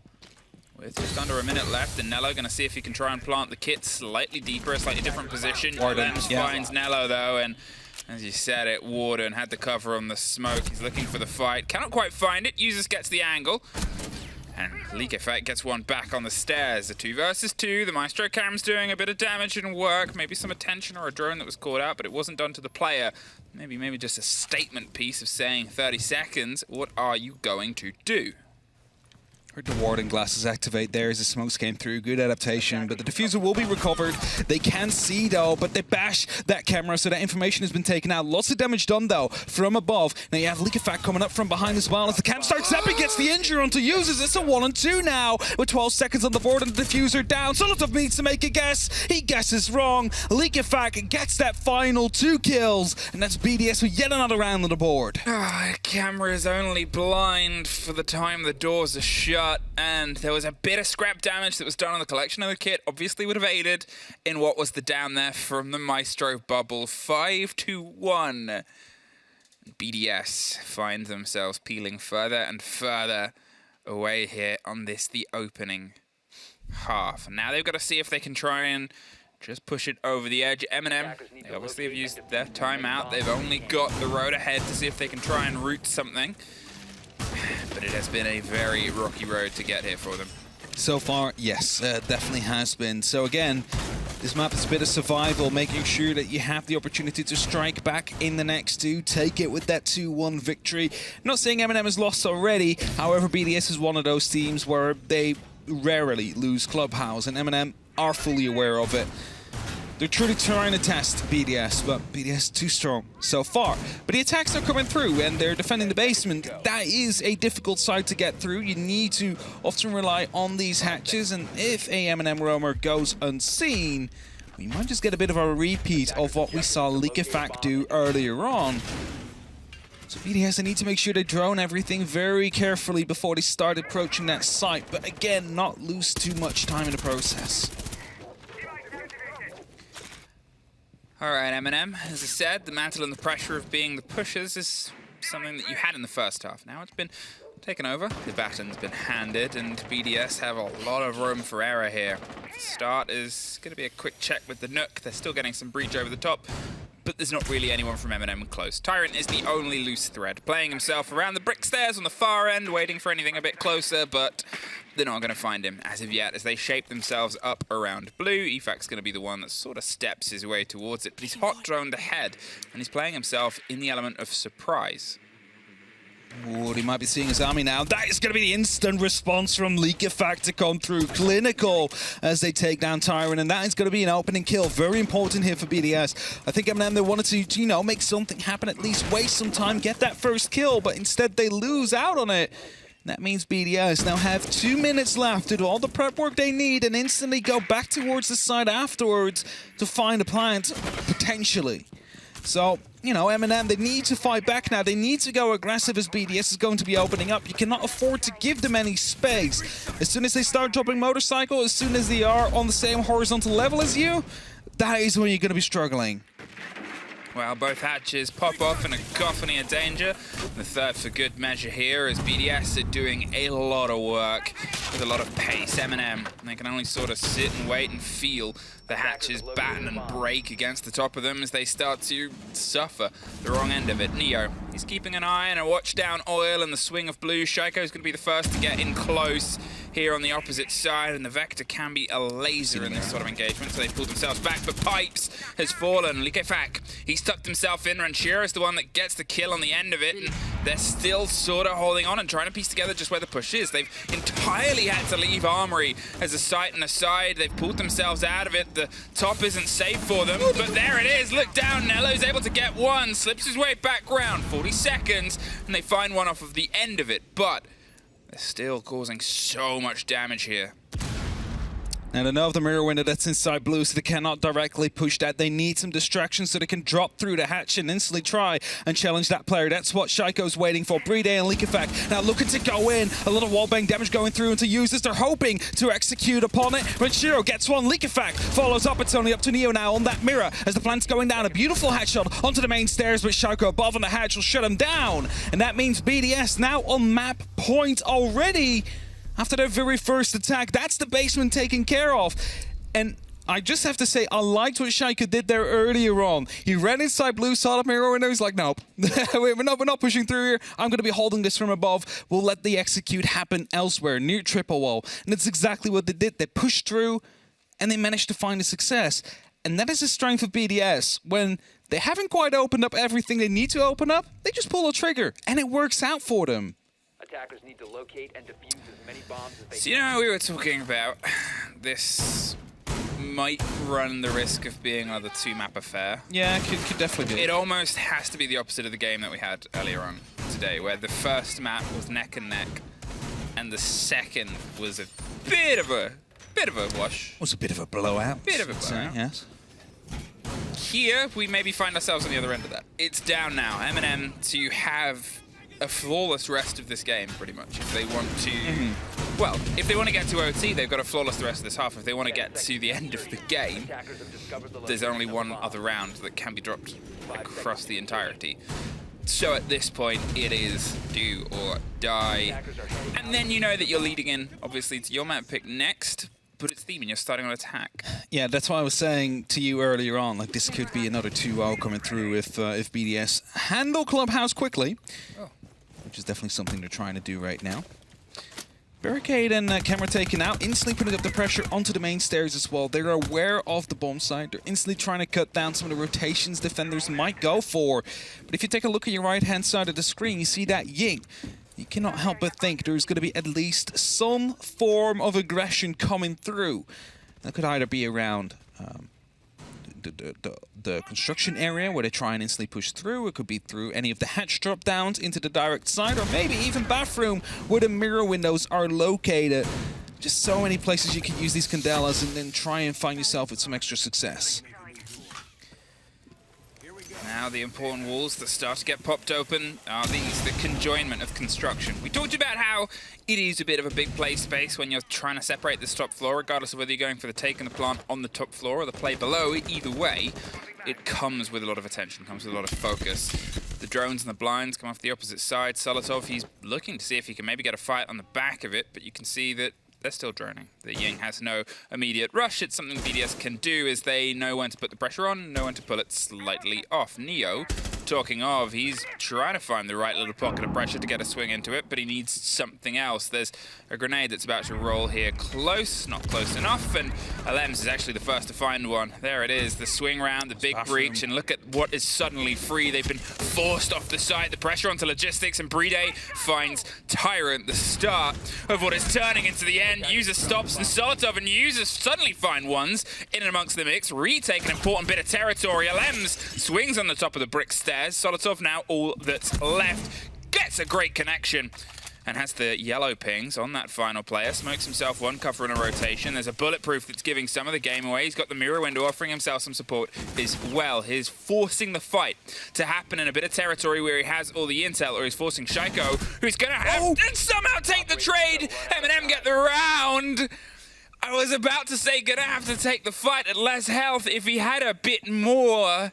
with just under a minute left, and Nello going to see if he can try and plant the kit slightly deeper, a slightly different position. LM's finds Nello though, and as you said it, Warden had the cover on the smoke. He's looking for the fight. Cannot quite find it. Users gets the angle. And Leak Effect gets one back on the stairs. The 2 versus 2. The Maestro Cam's doing a bit of damage and work. Maybe some attention or a drone that was caught out, but it wasn't done to the player. Maybe just a statement piece of saying 30 seconds. What are you going to do? Heard the warding glasses activate there as the smokes came through. Good adaptation, but the diffuser will be recovered. They can see though, but they bash that camera, so that information has been taken out. Lots of damage done though from above. Now you have Leak Effect coming up from behind as well as the cam starts up. He gets the injury onto users. It's a 1-on-2 now with 12 seconds on the board and the diffuser down. Solotov needs to make a guess. He guesses wrong. Leak Effect gets that final 2 kills, and that's BDS with yet another round on the board. Camera is only blind for the time the doors are shut. And there was a bit of scrap damage that was done on the collection of the kit. Obviously would have aided in what was the down there from the Maestro bubble. 5-1. BDS find themselves peeling further and further away here on this, the opening half. Now they've got to see if they can try and just push it over the edge. MnM, they obviously have used their timeout. They've only got the road ahead to see if they can try and root something. But it has been a very rocky road to get here for them. So far, yes, definitely has been. So again, this map is a bit of survival, making sure that you have the opportunity to strike back in the next 2, take it with that 2-1 victory. Not saying MnM has lost already, however, BDS is one of those teams where they rarely lose Clubhouse, and MnM are fully aware of it. They're truly trying to test BDS, but BDS too strong so far. But the attacks are coming through, and they're defending the basement. That is a difficult side to get through. You need to often rely on these hatches, and if a MnM roamer goes unseen, we might just get a bit of a repeat of what we saw Leak Effect do earlier on. So BDS, they need to make sure they drone everything very carefully before they start approaching that site, but again, not lose too much time in the process. All right, MnM, as I said, the mantle and the pressure of being the pushers is something that you had in the first half. Now it's been taken over, the baton's been handed, and BDS have a lot of room for error here. The start is going to be a quick check with the Nook. They're still getting some breach over the top, but there's not really anyone from MnM close. Tyrant is the only loose thread, playing himself around the brick stairs on the far end, waiting for anything a bit closer, but they're not going to find him as of yet as they shape themselves up around blue. Efac's going to be the one that sort of steps his way towards it, but he's hot droned ahead, and he's playing himself in the element of surprise. Ooh, he might be seeing his army now. That is going to be the instant response from Leak Effect to come through. Clinical as they take down Tyrant, and that is going to be an opening kill. Very important here for BDS. I think MnM, they wanted to, you know, make something happen, at least waste some time, get that first kill, but instead they lose out on it. That means BDS now have 2 minutes left to do all the prep work they need and instantly go back towards the side afterwards to find a plant, potentially. So, you know, MnM, they need to fight back now. They need to go aggressive as BDS is going to be opening up. You cannot afford to give them any space. As soon as they start dropping motorcycle, as soon as they are on the same horizontal level as you, that is when you're going to be struggling. Well, both hatches pop off in a cacophony of danger. The third for good measure here as BDS are doing a lot of work with a lot of pace. MnM, they can only sort of sit and wait and feel the hatches batten and break against the top of them as they start to suffer the wrong end of it. Neo, he's keeping an eye and a watch down oil and the swing of blue. Shaiko's going to be the first to get in close. here on the opposite side, and the Vector can be a laser in this sort of engagement, so they pulled themselves back, but Pipes has fallen. Likefak, he's tucked himself in. Ranchero is the one that gets the kill on the end of it, and they're still sort of holding on and trying to piece together just where the push is. They've entirely had to leave Armory as a site and a side. They've pulled themselves out of it. The top isn't safe for them, but there it is. Look down. Nello's able to get one, slips his way back round. 40 seconds, and they find one off of the end of it, but they're still causing so much damage here. And I know of the mirror window that's inside blue, so they cannot directly push that. They need some distractions so they can drop through the hatch and instantly try and challenge that player. That's what Shaiko's waiting for. Brede and Likefak now looking to go in. A lot of wallbang damage going through into users. They're hoping to execute upon it. Ranchero gets one. Likefak follows up. It's only up to Neo now on that mirror as the plant's going down. A beautiful headshot onto the main stairs, but Shaiko above on the hatch will shut him down. And that means BDS now on map point already. After their very first attack, that's the basement taken care of. And I just have to say, I liked what Shaiko did there earlier on. He ran inside blue, saw the mirror window, he's like, nope, we're not pushing through here. I'm going to be holding this from above. We'll let the execute happen elsewhere, near triple wall. And that's exactly what they did. They pushed through, and they managed to find a success. And that is the strength of BDS. When they haven't quite opened up everything they need to open up, they just pull a trigger, and it works out for them. Attackers need to locate and defuse as many bombs as they So, you know, we were talking about this might run the risk of being another two-map affair. Yeah, could definitely do. It almost has to be the opposite of the game that we had earlier on today, where the first map was neck and neck, and the second was a bit of a wash. It was a bit of a blowout. Bit of a blowout. Yes. Here, we maybe find ourselves on the other end of that. It's down now. MnM to have a flawless rest of this game, pretty much. If they want to... Well, if they want to get to OT, they've got to flawless the rest of this half. If they want to get to the end of the game, there's only one other round that can be dropped across the entirety. So at this point, it is do or die. And then you know that you're leading in, obviously, to your map pick next, but it's Theme and you're starting on attack. Yeah, that's why I was saying to you earlier on, like this could be another 2-0 coming through if BDS handle Clubhouse quickly, which is definitely something they're trying to do right now. Barricade and camera taken out, instantly putting up the pressure onto the main stairs as well. They're aware of the bomb site. They're instantly trying to cut down some of the rotations defenders might go for. But if you take a look at your right-hand side of the screen, you see that Ying. You cannot help but think there's going to be at least some form of aggression coming through. That could either be around the construction area where they try and instantly push through. It could be through any of the hatch drop downs into the direct side, or maybe even bathroom where the mirror windows are located. Just so many places you can use these Candelas and then try and find yourself with some extra success. Now the important walls that start to get popped open are these, the conjoinment of construction. We talked about how it is a bit of a big play space when you're trying to separate this top floor, regardless of whether you're going for the take and the plant on the top floor or the play below. Either way, it comes with a lot of attention, comes with a lot of focus. The drones and the blinds come off the opposite side. Solotov, he's looking to see if he can maybe get a fight on the back of it, but you can see that they're still droning. The Ying has no immediate rush. It's something BDS can do, is they know when to put the pressure on, know when to pull it slightly off. Neo, talking of, he's trying to find the right little pocket of pressure to get a swing into it, but he needs something else. There's a grenade that's about to roll here close, not close enough, and Alems is actually the first to find one. There it is, the swing round, the big breach, and look at what is suddenly free. They've been forced off the side, the pressure onto logistics, and Brede finds Tyrant, the start of what is turning into the end. User stops, and Solotov and User suddenly find ones in and amongst the mix, retake an important bit of territory. Alems swings on the top of the brick stairs. Solotov now all that's left, gets a great connection and has the yellow pings on that final player. Smokes himself one cover in a rotation. There's a bulletproof that's giving some of the game away. He's got the mirror window offering himself some support as well. He's forcing the fight to happen in a bit of territory where he has all the intel, or he's forcing Shaiko, who's going to have and somehow take the trade. MnM get the round. I was about to say gonna have to take the fight at less health. If he had a bit more,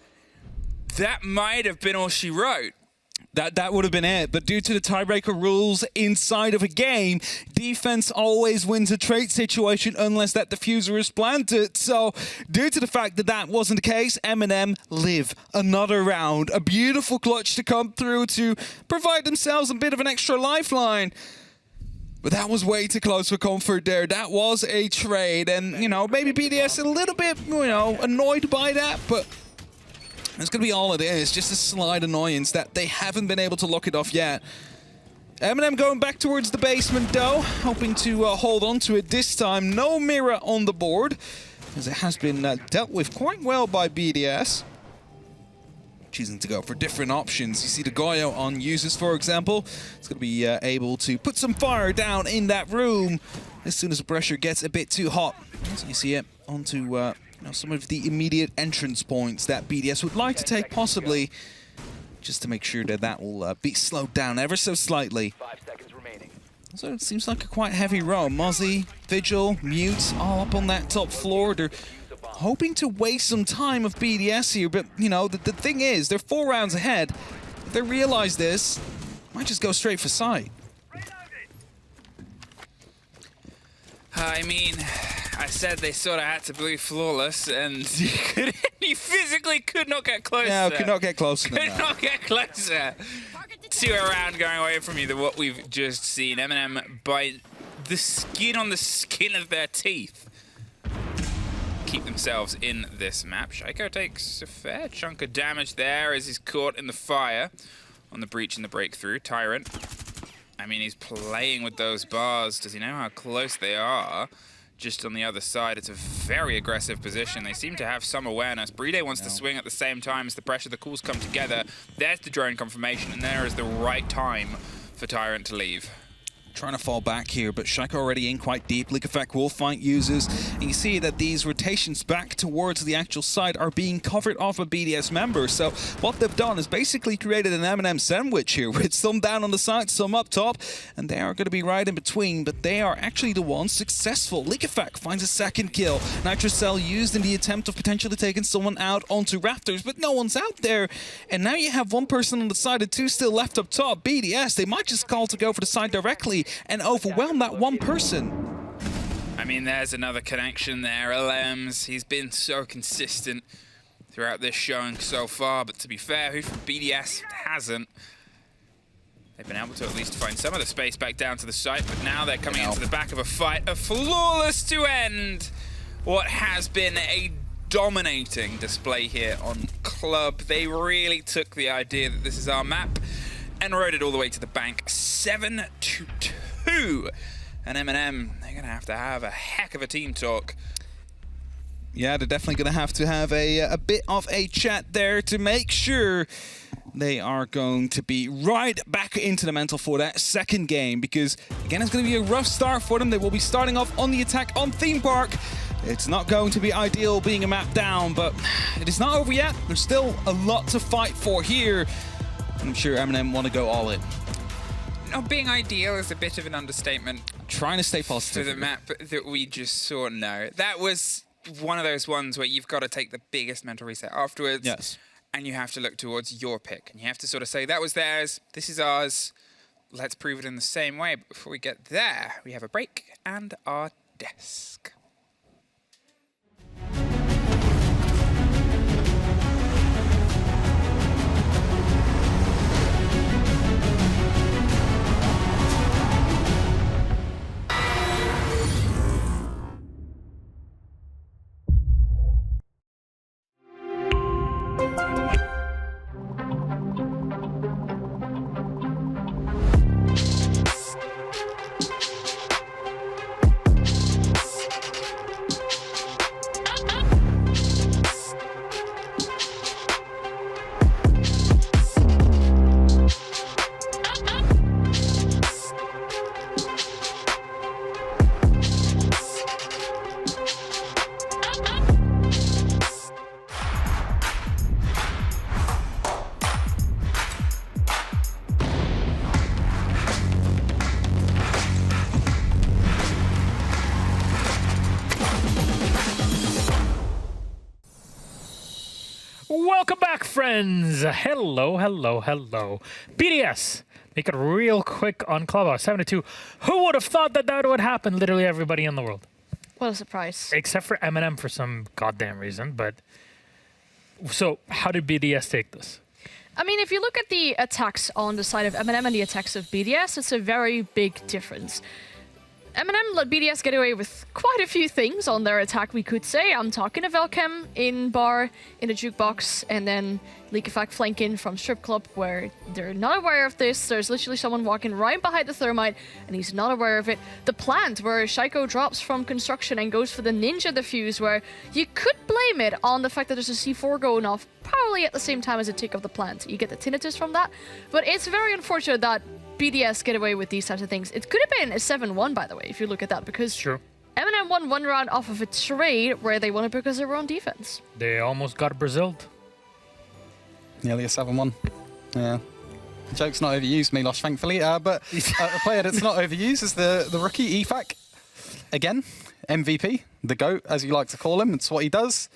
that might have been all she wrote. That would have been it, but due to the tiebreaker rules inside of a game, defense always wins a trade situation unless that diffuser is planted. So due to the fact that that wasn't the case, MnM live another round. A beautiful clutch to come through to provide themselves a bit of an extra lifeline. But that was way too close for comfort there. That was a trade. And, you know, maybe BDS a little bit, you know, annoyed by that. But it's going to be all it is. Just a slight annoyance that they haven't been able to lock it off yet. MnM going back towards the basement, though. Hoping to hold on to it this time. No mirror on the board, as it has been dealt with quite well by BDS. Choosing to go for different options. You see the Goyo on users, for example. It's going to be able to put some fire down in that room as soon as the pressure gets a bit too hot. So you see it onto you know, some of the immediate entrance points that BDS would like to take, possibly, just to make sure that that will be slowed down ever so slightly. 5 seconds remaining. So it seems like a quite heavy row. Mozzie, Vigil, Mute, all up on that top floor. They're hoping to waste some time of BDS here, but, you know, the thing is, they're 4 rounds ahead. If they realize this, might just go straight for sight. I mean, I said they sort of had to be flawless, and you physically could not get closer. Yeah, could not get closer than Could that. not get closer to a round going away from you than what we've just seen. MnM by the skin on the skin of their teeth keep themselves in this map. Shaiko takes a fair chunk of damage there as he's caught in the fire on the breach and the breakthrough. Tyrant, I mean, he's playing with those bars. Does he know how close they are? Just on the other side, it's a very aggressive position. They seem to have some awareness. Bride wants to swing at the same time as the pressure, the calls come together. There's the drone confirmation, and there is the right time for Tyrant to leave. Trying to fall back here, but Shaiko already in quite deep. Leak Effect will find users, and you see that these rotations back towards the actual side are being covered off a BDS member. So what they've done is basically created an MnM sandwich here, with some down on the side, some up top, and they are going to be right in between, but they are actually the ones successful. Leak Effect finds a second kill. Nitrocell used in the attempt of potentially taking someone out onto Raptors, but no one's out there. And now you have 1 person on the side and 2 still left up top. BDS, they might just call to go for the side directly and overwhelm that 1 person. I mean, there's another connection there. LMs, he's been so consistent throughout this showing so far, but to be fair, who from BDS hasn't? They've been able to at least find some of the space back down to the site, but now they're coming into the back of a fight. A flawless to end what has been a dominating display here on Club. They really took the idea that this is our map and rode it all the way to the bank. 7-2. And MnM, they're going to have a heck of a team talk. Yeah, they're definitely going to have a bit of a chat there to make sure they are going to be right back into the mental for that second game, because, again, it's going to be a rough start for them. They will be starting off on the attack on Theme Park. It's not going to be ideal being a map down, but it is not over yet. There's still a lot to fight for here. I'm sure MnM want to go all in. Not being ideal is a bit of an understatement. Trying to stay positive. For the map that we just saw, no. That was one of those ones where you've got to take the biggest mental reset afterwards. Yes. And you have to look towards your pick. And you have to sort of say, that was theirs, this is ours. Let's prove it in the same way. But before we get there, we have a break and our desk. Welcome back, friends. Hello, hello, hello. BDS, make it real quick on Clubhouse. 7-2. Who would have thought that that would happen? Literally everybody in the world. What a surprise. Except for MnM for some goddamn reason. But so how did BDS take this? I mean, if you look at the attacks on the side of MnM and the attacks of BDS, it's a very big difference. MnM let BDS get away with quite a few things on their attack, we could say. I'm talking a Velchem in bar, in the jukebox, and then Leak Effect flank in from Strip Club, where they're not aware of this. There's literally someone walking right behind the Thermite, and he's not aware of it. The plant, where Shaiko drops from construction and goes for the Ninja Defuse, where you could blame it on the fact that there's a C4 going off, probably at the same time as a tick of the plant. You get the tinnitus from that, but it's very unfortunate that BDS get away with these types of things. It could have been a 7-1, by the way, if you look at that, because True. MnM won one round off of a trade where they won it because of their own defense. They almost got Braziled. Nearly a 7-1. Yeah. The joke's not overused, Milosh, thankfully. But a player that's not overused is the rookie, EFAC. Again, MVP, the GOAT, as you like to call him. It's what he does.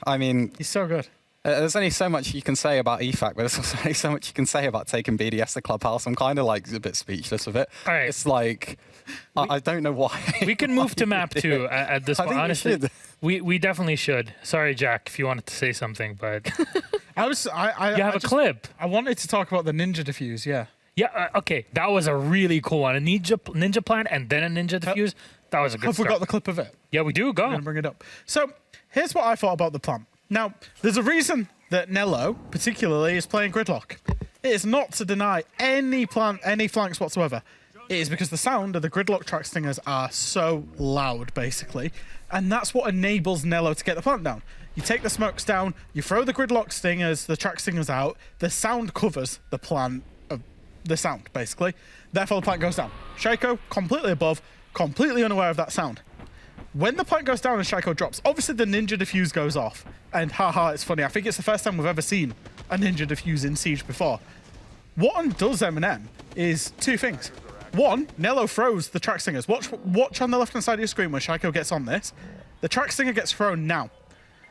I mean... He's so good. There's only so much you can say about EFAC, but there's also only so much you can say about taking BDS to Clubhouse. I'm kind of like a bit speechless with it. All right. It's like, I don't know why. We can move to map 2 at this I point. think Honestly, we definitely should. Sorry, Jack, if you wanted to say something, but You have a clip. I wanted to talk about the Ninja Defuse, yeah. Yeah, okay. That was a really cool one. A ninja plant and then a ninja defuse. That was a good Have we start. got the clip of it? Yeah, we do. I'm Go. going to bring it up. So, here's what I thought about the plant. Now, there's a reason that Nello, particularly, is playing Gridlock. It is not to deny any flanks whatsoever. It is because the sound of the Gridlock track stingers are so loud, basically. And that's what enables Nello to get the plant down. You take the smokes down, you throw the Gridlock stingers, the track stingers out, the sound covers the plant, the sound, basically. Therefore, the plant goes down. Shaiko, completely above, completely unaware of that sound. When the plant goes down and Shaiko drops, obviously the Ninja Defuse goes off. And haha, it's funny. I think it's the first time we've ever seen a Ninja Defuse in Siege before. What undoes MnM is two things. One, Nello throws the track stingers. Watch on the left-hand side of your screen where Shaiko gets on this. The track stinger gets thrown now.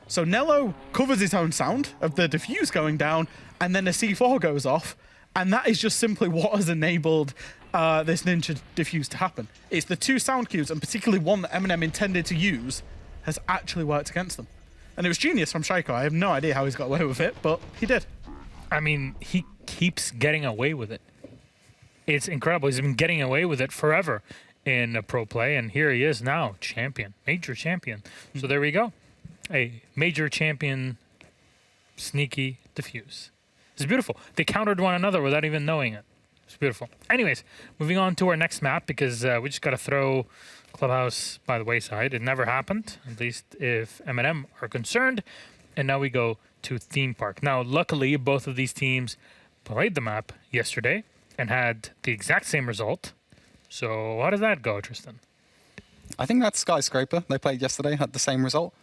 So Nello covers his own sound of the defuse going down, and then a C4 goes off. And that is just simply what has enabled this Ninja Defuse to happen. It's the two sound cues, and particularly one that MnM intended to use, has actually worked against them. And it was genius from Shaiko. I have no idea how he's got away with it, but he did. I mean, he keeps getting away with it. It's incredible. He's been getting away with it forever in a pro play, and here he is now, champion, major champion. So there we go. A major champion, sneaky defuse. It's beautiful. They countered one another without even knowing it. It's beautiful. Anyways, moving on to our next map, because we just got to throw Clubhouse by the wayside. It never happened, at least if MnM are concerned. And now we go to Theme Park. Now, luckily, both of these teams played the map yesterday and had the exact same result. So how does that go, Tristan? I think that's Skyscraper. They played yesterday, had the same result.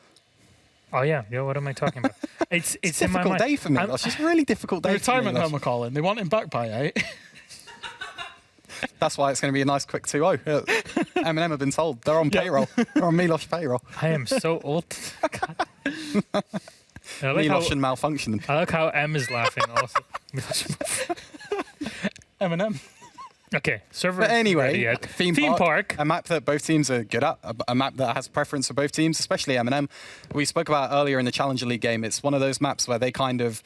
Oh, yeah. What am I talking about? It's in my difficult mind. day for me. It's just a really difficult day The for me. retirement home are calling. They want him back by 8. That's why it's going to be a nice quick 2-0. MnM have been told. They're on payroll. They're on Milosh payroll. I am so old. God. I like Milosh and how, malfunctioning. I like how M is laughing also. MnM. Okay, server. But anyway, ready yet. Theme Theme Park, Park. a map that both teams are good at, a map that has preference for both teams, especially MnM. We spoke about earlier in the Challenger League game. It's one of those maps where they kind of,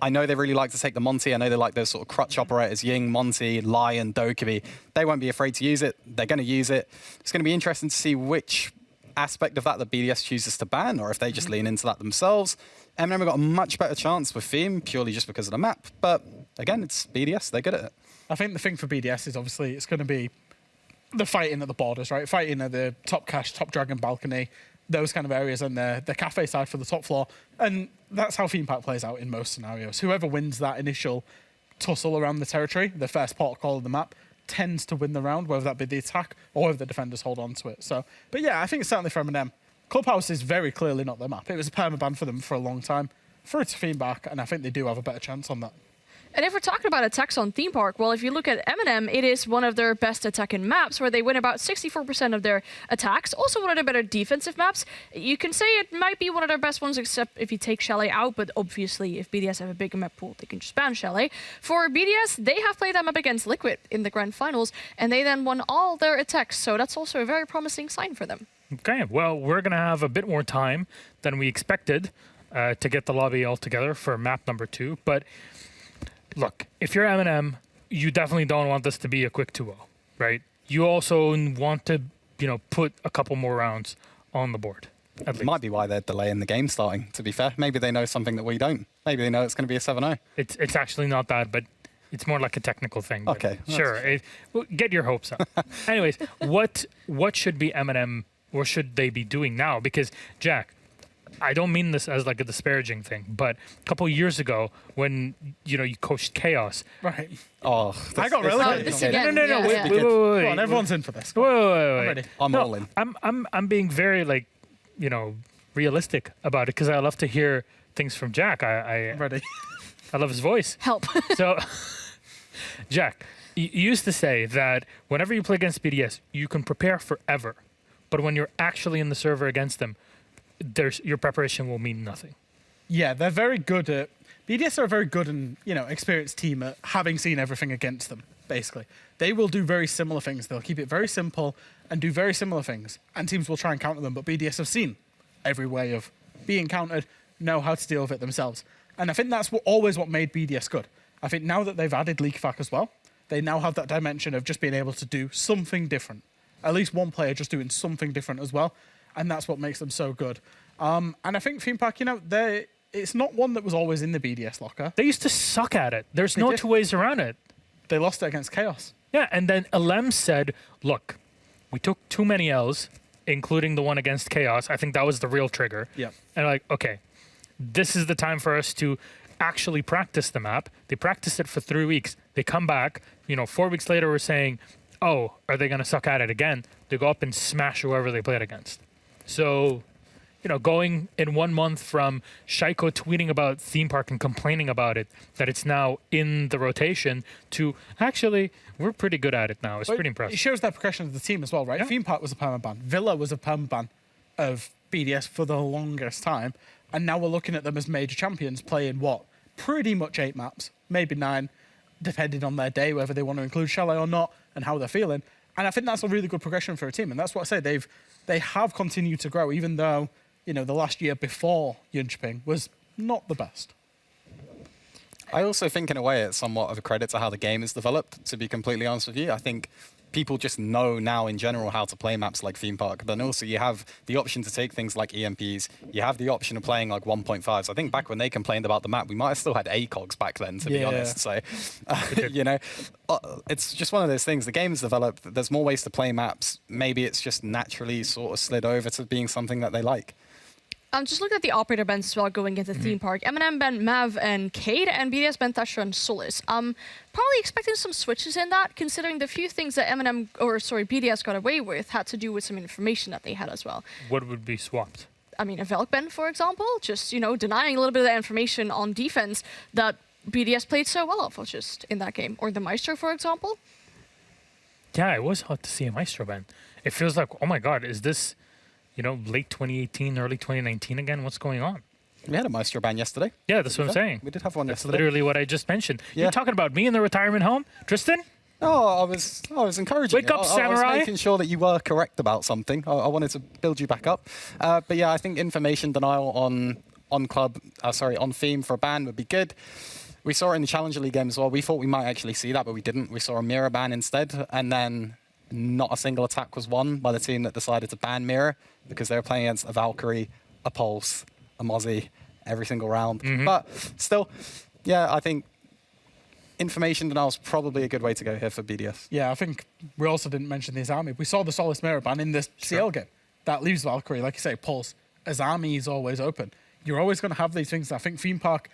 I know they really like to take the Monty. I know they like those sort of crutch operators, Ying, Monty, Lion, Dokkaebi. They won't be afraid to use it. They're going to use it. It's going to be interesting to see which aspect of that BDS chooses to ban, or if they just lean into that themselves. MnM have got a much better chance with Theme, purely just because of the map. But again, it's BDS. They're good at it. I think the thing for BDS is obviously it's going to be the fighting at the borders, right? Fighting at the top cache, top dragon balcony, those kind of areas, and the cafe side for the top floor. And that's how Theme Park plays out in most scenarios. Whoever wins that initial tussle around the territory, the first port call of the map, tends to win the round, whether that be the attack or whether the defenders hold on to it. So, but yeah, I think it's certainly for MnM. Clubhouse is very clearly not their map. It was a permaban for them for a long time. Through to Theme Park, and I think they do have a better chance on that. And if we're talking about attacks on Theme Park, well, if you look at MnM, it is one of their best attacking maps, where they win about 64% of their attacks. Also one of their better defensive maps. You can say it might be one of their best ones, except if you take Chalet out, but obviously if BDS have a bigger map pool, they can just ban Chalet. For BDS, they have played that map against Liquid in the Grand Finals, and they then won all their attacks, so that's also a very promising sign for them. Okay, well, we're going to have a bit more time than we expected to get the lobby all together for map number 2, but look, if you're MnM, you definitely don't want this to be a quick 2-0, right? you also want to, put a couple more rounds on the board. At least. Might be why they're delaying the game starting, to be fair. Maybe they know something that we don't. Maybe they know it's going to be a 7-0. It's actually not that, but it's more like a technical thing. But Okay. sure. Well, get your hopes up. Anyways, what should be MnM, or should they be doing now? Because, Jack, I don't mean this as like a disparaging thing, but a couple of years ago when, you coached Chaos. Right. Oh, I got relegated. this again. No, yeah, wait, yeah. wait, Come on, everyone's in for this. Wait. I'm ready. I'm all in. I'm being very realistic about it because I love to hear things from Jack. I'm ready. I love his voice. Help. So, Jack, you used to say that whenever you play against BDS, you can prepare forever, but when you're actually in the server against them, your preparation will mean nothing. Yeah, they're very good at... BDS are a very good and, experienced team at having seen everything against them, basically. They will do very similar things. They'll keep it very simple and do very similar things, and teams will try and counter them, but BDS have seen every way of being countered, know how to deal with it themselves. And I think that's always what made BDS good. I think now that they've added Leak Fac as well, they now have that dimension of just being able to do something different. At least one player just doing something different as well, and that's what makes them so good. And I think Theme Park, it's not one that was always in the BDS locker. They used to suck at it. There's no two ways around it. They lost it against Chaos. Yeah, and then Elem said, look, we took too many L's, including the one against Chaos. I think that was the real trigger. Yeah. And okay, this is the time for us to actually practice the map. They practiced it for 3 weeks. They come back, 4 weeks later, we're saying, oh, are they going to suck at it again? They go up and smash whoever they played against. So, going in 1 month from Shaiko tweeting about Theme Park and complaining about it, that it's now in the rotation, to actually, we're pretty good at it now. It's pretty impressive. It shows that progression of the team as well, right? Yeah. Theme Park was a permanent ban. Villa was a permanent ban of BDS for the longest time. And now we're looking at them as major champions playing pretty much 8 maps, maybe 9, depending on their day, whether they want to include Chalet or not and how they're feeling. And I think that's a really good progression for a team. And that's what I say. They have continued to grow, even though, the last year before Jönköping was not the best. I also think, in a way, it's somewhat of a credit to how the game is developed, to be completely honest with you. I think people just know now in general how to play maps like Theme Park. Then also you have the option to take things like EMPs. You have the option of playing like 1.5s. I think back when they complained about the map, we might have still had ACOGs back then, to be honest. So, it's just one of those things. The game's developed. There's more ways to play maps. Maybe it's just naturally sort of slid over to being something that they like. I'm just looking at the operator bans as well going into Theme Park. MnM banned Mav and Cade, and BDS banned Thatcher and Solis. Probably expecting some switches in that, considering the few things that BDS got away with had to do with some information that they had as well. What would be swapped? I mean, a Velk ban, for example, just, denying a little bit of that information on defense that BDS played so well off of just in that game. Or the Maestro, for example. Yeah, it was hard to see a Maestro ban. It feels like, oh my God, is this... late 2018, early 2019 again? What's going on? We had a Maestro ban yesterday. Yeah, that's what I'm saying. We did have one That's yesterday. literally what I just mentioned. Yeah. You're talking about me in the retirement home? Tristan? Oh, I was encouraging Wake you. up, I samurai. was making sure that you were correct about something. I wanted to build you back up. But yeah, I think information denial on theme for a ban would be good. We saw it in the Challenger League game as well. We thought we might actually see that, but we didn't. We saw a mirror ban instead, and then not a single attack was won by the team that decided to ban mirror because they were playing against a Valkyrie, a Pulse, a Mozzie every single round. But still, yeah, I think information denial is probably a good way to go here for BDS. Yeah, I think we also didn't mention the Azami. We saw the Solace mirror ban in this CL game. That leaves Valkyrie, like you say, Pulse. Azami is always open. You're always going to have these things. I think Theme Park,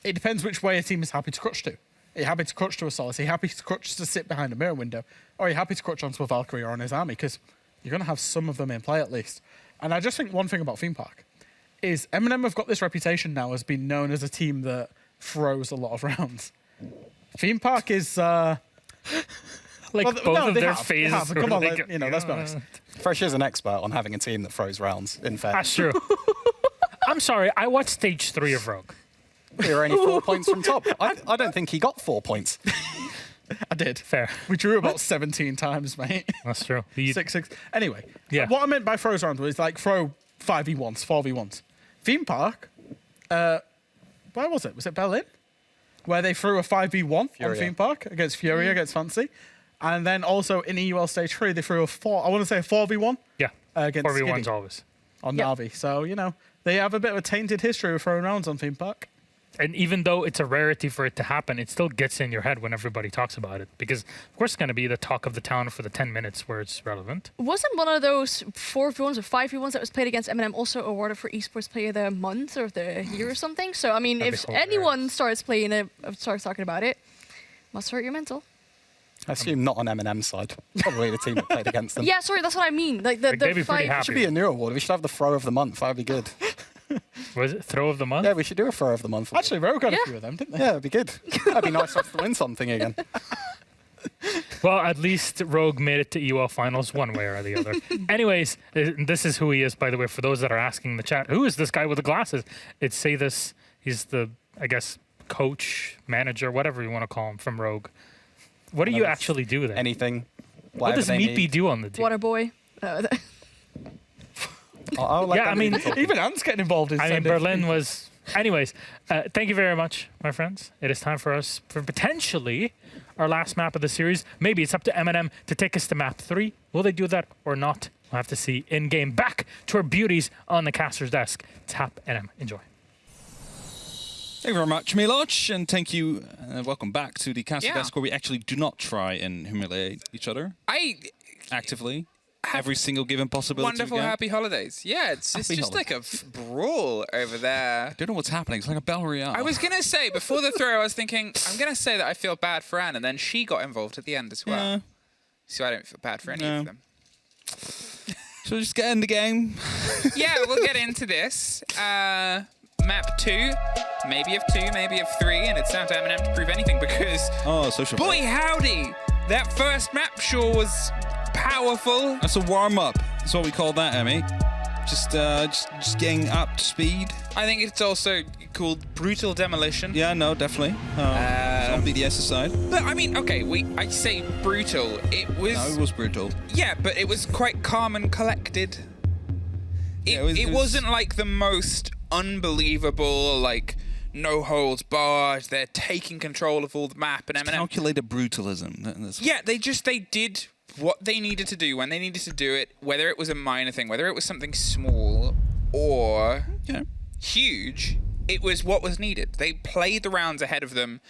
it depends which way a team is happy to crutch to. Are you happy to crutch to a Solace? Are you happy to crutch to sit behind a mirror window? Or are you happy to crutch onto a Valkyrie or an Azami? Because you're going to have some of them in play at least. And I just think one thing about Theme Park is MnM have got this reputation now as being known as a team that throws a lot of rounds. Theme Park is... both of their phases. Come on, let's be honest. Fresh is an expert on having a team that throws rounds, in fairness. That's true. I'm sorry, I watched stage 3 of Rogue. We were only 4 points from top. I don't think he got 4 points. I did. Fair. We drew about 17 times, mate. That's true. 6-6. Anyway, Yeah. what I meant by throws round was like throw 5v1s, 4v1s. Theme Park, where was it? Was it Berlin? Where they threw a 5v1 on Furia. Theme Park against Furia, against Fancy. And then also in EUL Stage 3, they threw a 4v1 Yeah. against 4v1's Skiddy always. on Yep. Na'Vi. So, you know, they have a bit of a tainted history of throwing rounds on Theme Park. And even though it's a rarity for it to happen, it still gets in your head when everybody talks about it. Because, of course, it's going to be the talk of the town for the 10 minutes where it's relevant. Wasn't one of those 4v1s or 5v1s that was played against Eminem also awarded for Esports Player of the Month or of the Year or something? So, I mean, That'd if be hilarious. anyone starts playing it, starts talking about it, must hurt your mental. I assume not on M&M's side. Probably the team that played against them. Yeah, sorry, that's what I mean. Like Like, they'd be pretty It happy. should be a new award. We should have the throw of the month. That would be good. Was it Throw of the Month? Yeah, we should do a throw of the month. award. Actually, Rogue got Yeah. a few of them, didn't they? Yeah, it'd be good. That'd be nice for us to win something again. Well, at least Rogue made it to EUL finals one way or the other. Anyways, this is who he is, by the way, for those that are asking in the chat. Who is this guy with the glasses? It's Say This. He's the, I guess, coach, manager, whatever you want to call him from Rogue. What do you Whatever. actually do there? Anything. What does whatever they Meatby need. do on the team? Water boy. I'll let Yeah, them I mean, do it. Even Ant's getting involved in I mean, Sunday. Berlin was. Anyways, thank you very much, my friends. It is time for us for potentially our last map of the series. Maybe it's up to MnM to take us to map 3. Will they do that or not? We'll have to see in game. Back to our beauties on the caster's desk. Tap NM. Enjoy. Thank you very much, Miloc, and thank you. Welcome back to the Castle Yeah. Desk, where we actually do not try and humiliate each other actively. Every single given possibility. Wonderful, we get. happy holidays. Yeah, it's Happy just like a brawl over there. Don't know what's happening. It's like a Bell Royale. I was going to say, before the throw, I was thinking, I'm going to say that I feel bad for Anne, and then she got involved at the end as well. Yeah. So I don't feel bad for any No. of them. So just get in the game. Yeah, we'll get into this. Map 2, maybe of 2, maybe of 3, and it's down to Eminem to prove anything because, Oh, social. boy howdy, that first map sure was powerful. That's a warm up. That's what we call that, Emmy. Just getting up to speed. I think it's also called Brutal Demolition. Yeah, no, definitely. On BDS side. But I mean, okay, I say brutal. It was, No, it was brutal. yeah, but it was quite calm and collected. Yeah, It wasn't like the most unbelievable, like no holds barred. They're taking control of all the map and Eminem. Calculated brutalism. That's Yeah, they did what they needed to do when they needed to do it. Whether it was a minor thing, whether it was something small or yeah. huge, it was what was needed. They played the rounds ahead of them,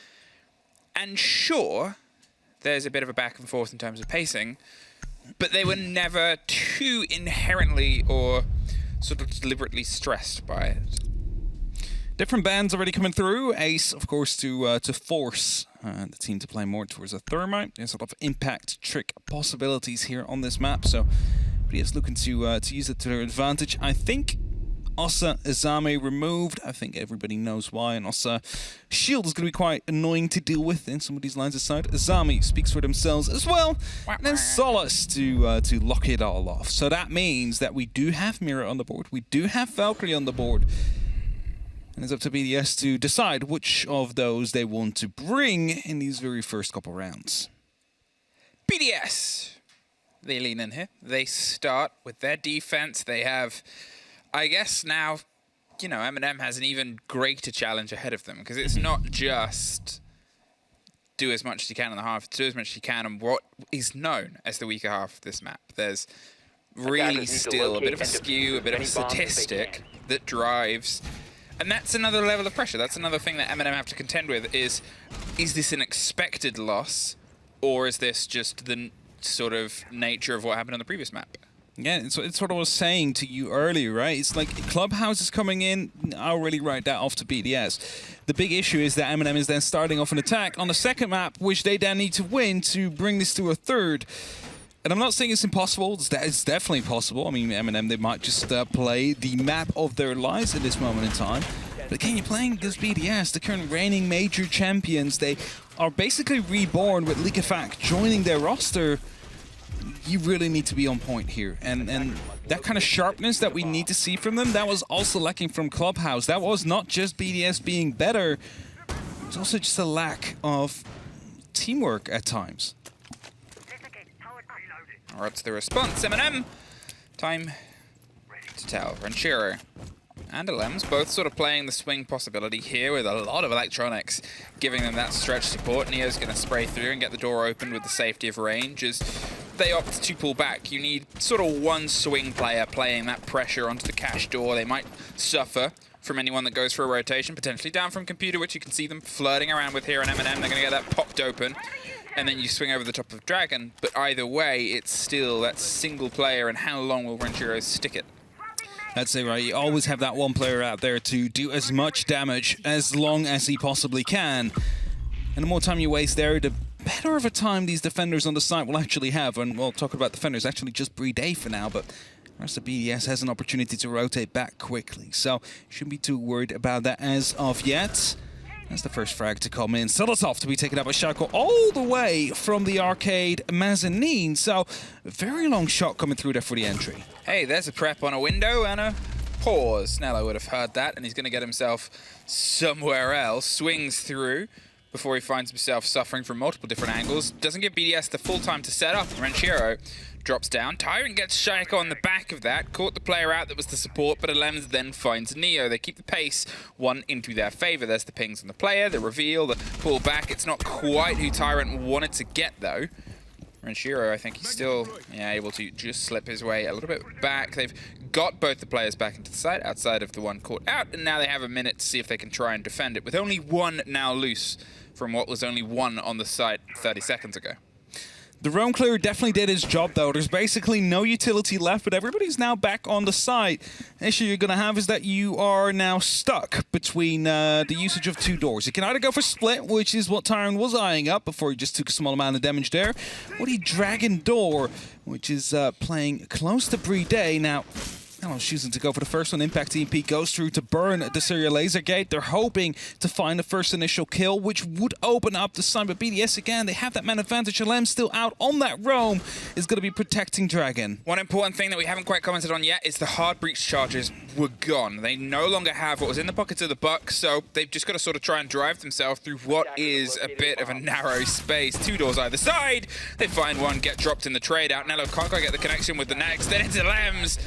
and sure, there's a bit of a back and forth in terms of pacing, but they were never too inherently or sort of deliberately stressed by it. Different bands already coming through. Ace, of course, to force the team to play more towards a thermite. There's a lot of impact trick possibilities here on this map, so BDS looking to use it to their advantage. I think Ossa Izame removed. I think everybody knows why. And Ossa shield is going to be quite annoying to deal with in some of these lines of sight. Izame speaks for themselves as well. And then Solace to lock it all off. So that means that we do have Mirror on the board. We do have Valkyrie on the board. And it's up to BDS to decide which of those they want to bring in these very first couple rounds. BDS, they lean in here. They start with their defense. They have, I guess now, you know, MnM has an even greater challenge ahead of them because it's not just do as much as you can on the half, do as much as you can on what is known as the weaker half of this map. There's really Attackers need to still a bit of a locate and skew, a defuse bit of a as many bombs as they statistic can. that drives. And that's another level of pressure. That's another thing that MnM have to contend with is this an expected loss or is this just the sort of nature of what happened on the previous map? Yeah, it's what I was saying to you earlier, right? It's like Clubhouse is coming in. I'll really write that off to BDS. The big issue is that MnM is then starting off an attack on the second map, which they then need to win to bring this to a third. And I'm not saying it's impossible. It's definitely possible. I mean, MnM, they might just play the map of their lives at this moment in time. But again, you're playing against BDS, the current reigning major champions. They are basically reborn with League of Fact joining their roster. You really need to be on point here. And that kind of sharpness that we need to see from them, that was also lacking from Clubhouse. That was not just BDS being better. It's also just a lack of teamwork at times. Or what's the response, MnM? Time to tell. Ranchero and Alems both sort of playing the swing possibility here with a lot of electronics giving them that stretch support. Neo's going to spray through and get the door open with the safety of range as they opt to pull back. You need sort of one swing player playing that pressure onto the cash door. They might suffer from anyone that goes for a rotation, potentially down from computer, which you can see them flirting around with here on MnM. They're going to get that popped open, and then you swing over the top of Dragon. But either way, it's still that single player, and how long will Renshiro stick it? That's it, right? You always have that one player out there to do as much damage as long as he possibly can. And the more time you waste there, the better of a time these defenders on the side will actually have. And we'll talk about defenders, actually just BDS for now, but the rest of BDS has an opportunity to rotate back quickly. So shouldn't be too worried about that as of yet. That's the first frag to come in. Solotov to be taken up by Shaco all the way from the arcade mezzanine. So a very long shot coming through there for the entry. Hey, there's a prep on a window and a pause. Nello would have heard that, and he's going to get himself somewhere else. Swings through before he finds himself suffering from multiple different angles. Doesn't give BDS the full time to set up. Renshiro drops down. Tyrant gets Shaiko on the back of that. Caught the player out that was the support, but Alems then finds Neo. They keep the pace one into their favor. There's the pings on the player, the reveal, the pull back. It's not quite who Tyrant wanted to get, though. Renshiro, I think he's still able to just slip his way a little bit back. They've got both the players back into the site outside of the one caught out, and now they have a minute to see if they can try and defend it, with only one now loose from what was only one on the site 30 seconds ago. The roam clear definitely did its job, though. There's basically no utility left, but everybody's now back on the site. The issue you're going to have is that you are now stuck between the usage of two doors. You can either go for split, which is what Tyrant was eyeing up before he just took a small amount of damage there, or the Dragon door, which is playing close to BDS. Now, Nello's choosing to go for the first one. Impact EMP goes through to burn the Syria laser gate. They're hoping to find the first initial kill, which would open up the side. But BDS, again, they have that man advantage. LM still out on that roam is going to be protecting Dragon. One important thing that we haven't quite commented on yet is the hard breach charges were gone. They no longer have what was in the pockets of the Buck, so they've just got to sort of try and drive themselves through what is a bit of a narrow space. Two doors either side. They find one, get dropped in the trade out. Nello can't quite get the connection with the next. Then it's Lems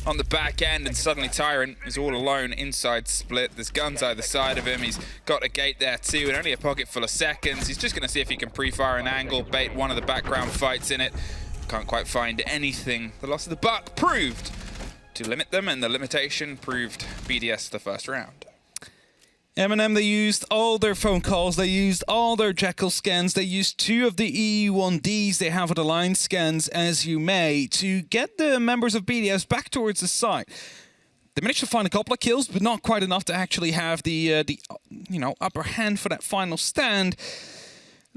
on the back end, and suddenly Tyrant is all alone inside split. There's guns either side of him. He's got a gate there too, and only a pocket full of seconds. He's just going to see if he can pre-fire an angle, bait one of the background fights in it. Can't quite find anything. The loss of the Buck proved to limit them, and the limitation proved BDS the first round. MnM, they used all their phone calls, they used all their Jekyll scans, they used 2 of the EU1Ds they have with the line scans, as you may, to get the members of BDS back towards the site. They managed to find a couple of kills, but not quite enough to actually have the upper hand for that final stand.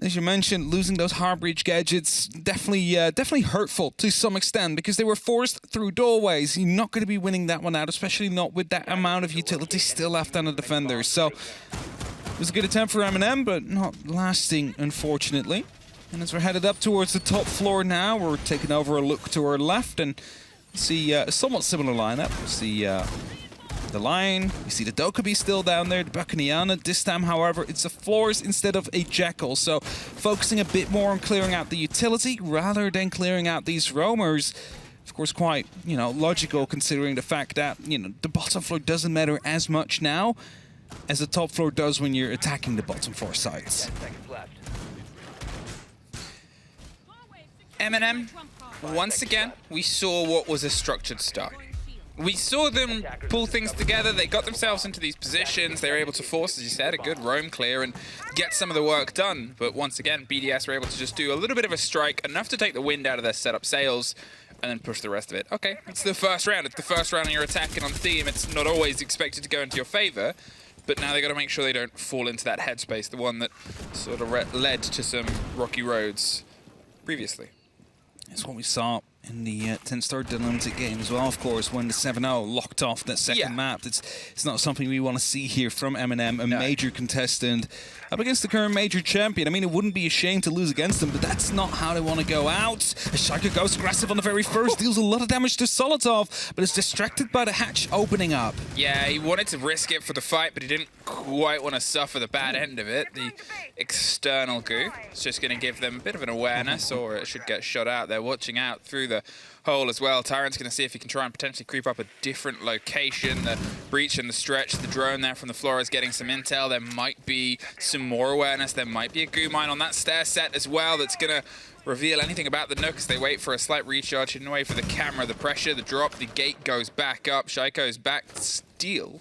As you mentioned, losing those hard breach gadgets definitely hurtful to some extent, because they were forced through doorways. You're not going to be winning that one out, especially not with that amount of utility still left on the defenders. So it was a good attempt for MnM, but not lasting, unfortunately. And as we're headed up towards the top floor now, we're taking over a look to our left and see a somewhat similar lineup. We see the Lion, you see the Dokkaebi still down there, the Buccaneana. This time, however, it's a Floors instead of a Jekyll. So focusing a bit more on clearing out the utility rather than clearing out these roamers. Of course, quite, logical considering the fact that, the bottom floor doesn't matter as much now as the top floor does when you're attacking the bottom floor sites. MnM, once again, we saw what was a structured start. We saw them pull things together. They got themselves into these positions. They were able to force, as you said, a good roam clear and get some of the work done. But once again, BDS were able to just do a little bit of a strike, enough to take the wind out of their setup sails, and then push the rest of it. Okay, it's the first round. It's the first round and you're attacking on theme. It's not always expected to go into your favor. But now they got to make sure they don't fall into that headspace, the one that sort of led to some rocky roads previously. That's what we saw in the 10-star Unlimited game as well, of course, when the 7-0 locked off that second map. It's not something we want to see here from MnM, a major contestant up against the current major champion. I mean, it wouldn't be a shame to lose against them, but that's not how they want to go out. Shaika goes aggressive on the very first, deals a lot of damage to Solotov, but is distracted by the hatch opening up. Yeah, he wanted to risk it for the fight, but he didn't quite want to suffer the bad end of it. The external goo is just going to give them a bit of an awareness, or it should get shot out. They're watching out through the the hole as well. Tyrant's going to see if he can try and potentially creep up a different location. The breach and the stretch, the drone there from the floor is getting some intel. There might be some more awareness. There might be a goo mine on that stair set as well that's going to reveal anything about the Nook as they wait for a slight recharge, hidden away for the camera, the pressure, the drop, the gate goes back up. Shaiko's back steal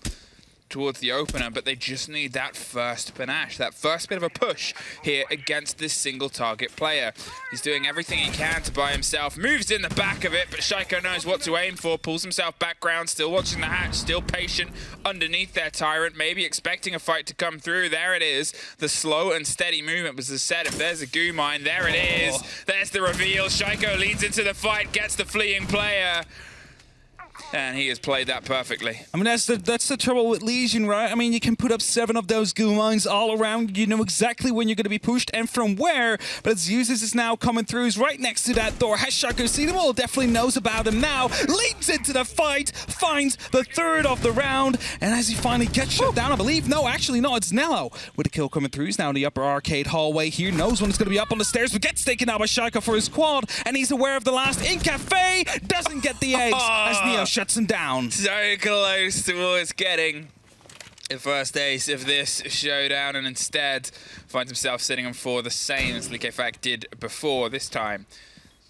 towards the opener, but they just need that first panache, that first bit of a push here against this single target player. He's doing everything he can to buy himself, moves in the back of it, but Shaiko knows what to aim for, pulls himself background, still watching the hatch, still patient underneath their Tyrant, maybe expecting a fight to come through. There it is. The slow and steady movement was the set. If there's a goo mine, there it is. There's the reveal. Shaiko leads into the fight, gets the fleeing player. And he has played that perfectly. I mean, that's the trouble with Legion, right? I mean, you can put up 7 of those goo mines all around. You know exactly when you're going to be pushed and from where. But as Zeus is now coming through, he's right next to that door. Has Shaiko seen him? Well, definitely knows about him now. Leads into the fight, finds the 3rd of the round. And as he finally gets shut down, I believe, no, actually, no, it's Nello with a kill coming through. He's now in the upper arcade hallway here. Knows when it's going to be up on the stairs, but gets taken out by Shaiko for his quad. And he's aware of the last in cafe. Doesn't get the ace as Neo shuts him down. So close towards getting the first ace of this showdown, and instead finds himself sitting on 4, the same as Likefak did before. This time,